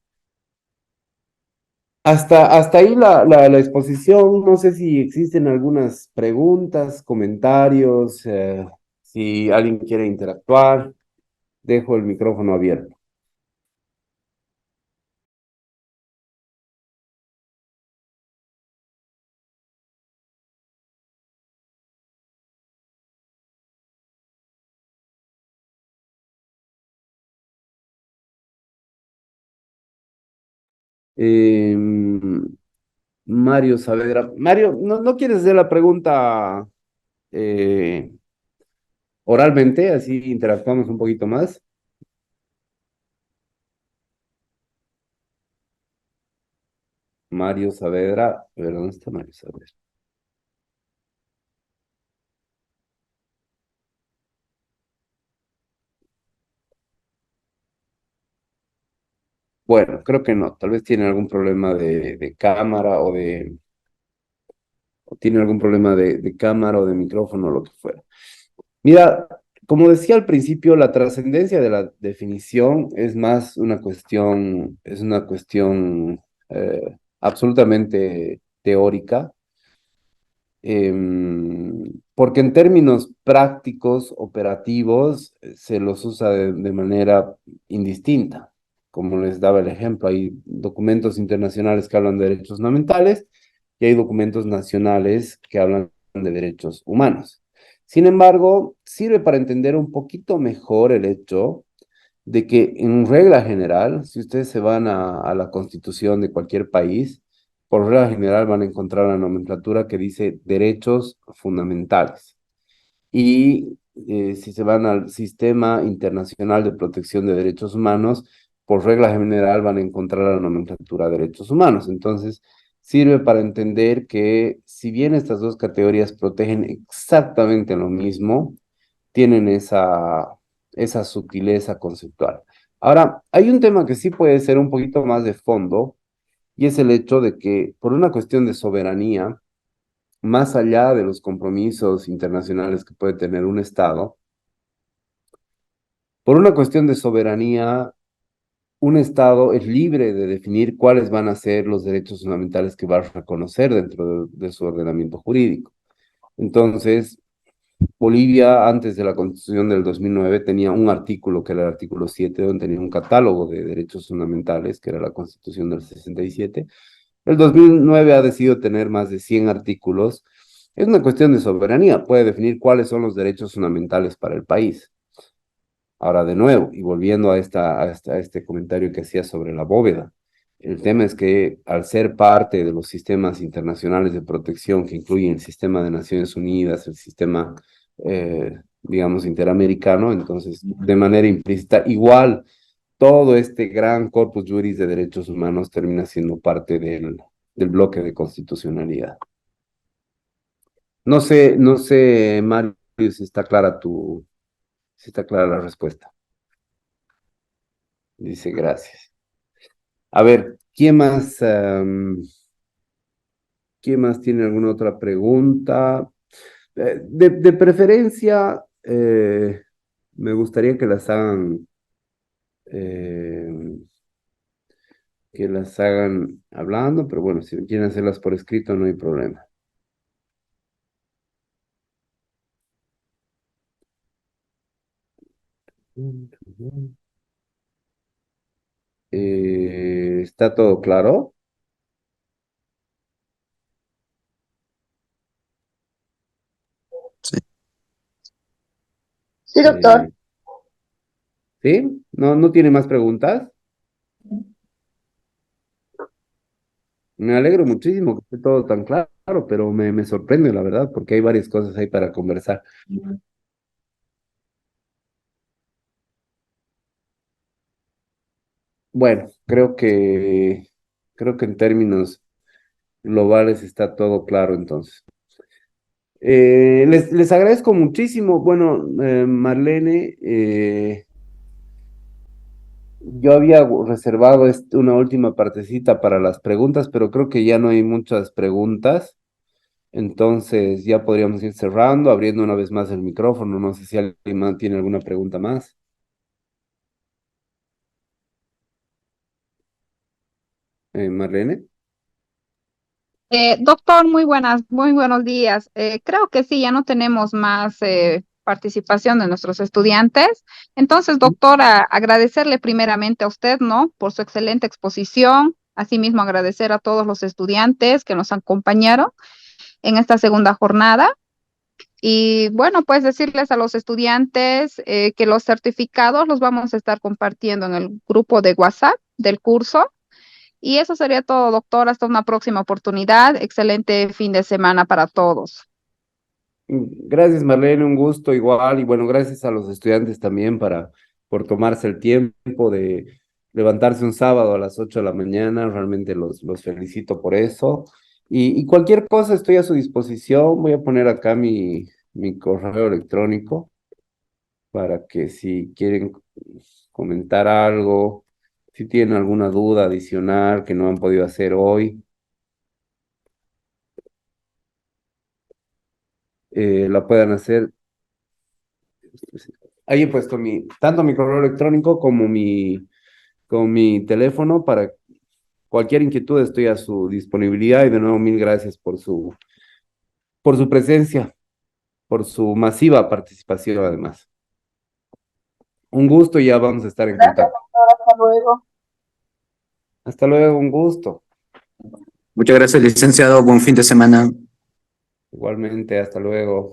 Speaker 2: Hasta ahí la exposición. No sé si existen algunas preguntas, comentarios, si alguien quiere interactuar. Dejo el micrófono abierto. Mario Saavedra. Mario, ¿no quieres hacer la pregunta eh, oralmente? Así interactuamos un poquito más. Mario Saavedra. A ver, ¿dónde está Mario Saavedra? Bueno, creo que no. Tal vez tiene algún problema de cámara o tiene algún problema de cámara o de micrófono o lo que fuera. Mira, como decía al principio, la trascendencia de la definición es más es una cuestión absolutamente teórica, porque en términos prácticos, operativos, se los usa de manera indistinta. Como les daba el ejemplo, hay documentos internacionales que hablan de derechos fundamentales y hay documentos nacionales que hablan de derechos humanos. Sin embargo, sirve para entender un poquito mejor el hecho de que en regla general, si ustedes se van a la constitución de cualquier país, por regla general van a encontrar la nomenclatura que dice derechos fundamentales. Y si se van al Sistema Internacional de Protección de Derechos Humanos, por regla general van a encontrar la nomenclatura de derechos humanos. Entonces, sirve para entender que si bien estas dos categorías protegen exactamente lo mismo, tienen esa sutileza conceptual. Ahora, hay un tema que sí puede ser un poquito más de fondo, y es el hecho de que por una cuestión de soberanía, más allá de los compromisos internacionales que puede tener un Estado, por una cuestión de soberanía, un Estado es libre de definir cuáles van a ser los derechos fundamentales que va a reconocer dentro de su ordenamiento jurídico. Entonces, Bolivia, antes de la Constitución del 2009, tenía un artículo, que era el artículo 7, donde tenía un catálogo de derechos fundamentales, que era la Constitución del 67. El 2009 ha decidido tener más de 100 artículos. Es una cuestión de soberanía, puede definir cuáles son los derechos fundamentales para el país. Ahora, de nuevo, y volviendo a este comentario que hacía sobre la bóveda, el tema es que al ser parte de los sistemas internacionales de protección que incluyen el sistema de Naciones Unidas, el sistema, digamos, interamericano, entonces, de manera implícita, igual todo este gran corpus juris de derechos humanos termina siendo parte del bloque de constitucionalidad. No sé, Mario, si está clara la respuesta. Dice gracias. A ver, ¿quién más tiene alguna otra pregunta? De preferencia, me gustaría eh, que las hagan hablando, pero bueno, si quieren hacerlas por escrito, no hay problema. ¿Está todo claro?
Speaker 4: Sí, doctor.
Speaker 2: ¿Sí? ¿No tiene más preguntas? Me alegro muchísimo que esté todo tan claro, pero me sorprende, la verdad, porque hay varias cosas ahí para conversar. Bueno, creo que en términos globales está todo claro entonces. Les agradezco muchísimo. Bueno, Marlene, yo había reservado una última partecita para las preguntas, pero creo que ya no hay muchas preguntas. Entonces ya podríamos ir cerrando, abriendo una vez más el micrófono. No sé si alguien más tiene alguna pregunta más. Marlene.
Speaker 3: Doctor, muy buenos días. Creo que sí, ya no tenemos más participación de nuestros estudiantes. Entonces, doctora, agradecerle primeramente a usted, ¿no? Por su excelente exposición. Asimismo, agradecer a todos los estudiantes que nos acompañaron en esta segunda jornada. Y bueno, pues decirles a los estudiantes que los certificados los vamos a estar compartiendo en el grupo de WhatsApp del curso. Y eso sería todo, doctor. Hasta una próxima oportunidad. Excelente fin de semana para todos.
Speaker 2: Gracias, Marlene, un gusto igual. Y bueno, gracias a los estudiantes también por tomarse el tiempo de levantarse un sábado a las 8 de la mañana. Realmente los felicito por eso. Y cualquier cosa estoy a su disposición. Voy a poner acá mi correo electrónico para que si quieren comentar algo, si tienen alguna duda adicional que no han podido hacer hoy, la puedan hacer. Ahí he puesto tanto mi correo electrónico como mi teléfono para cualquier inquietud estoy a su disponibilidad y de nuevo mil gracias por su presencia, por su masiva participación además. Un gusto y ya vamos a estar en
Speaker 4: Gracias,
Speaker 2: contacto.
Speaker 4: doctor. Hasta luego.
Speaker 2: Hasta luego, un gusto.
Speaker 5: Muchas gracias, licenciado. Buen fin de semana.
Speaker 2: Igualmente, hasta luego.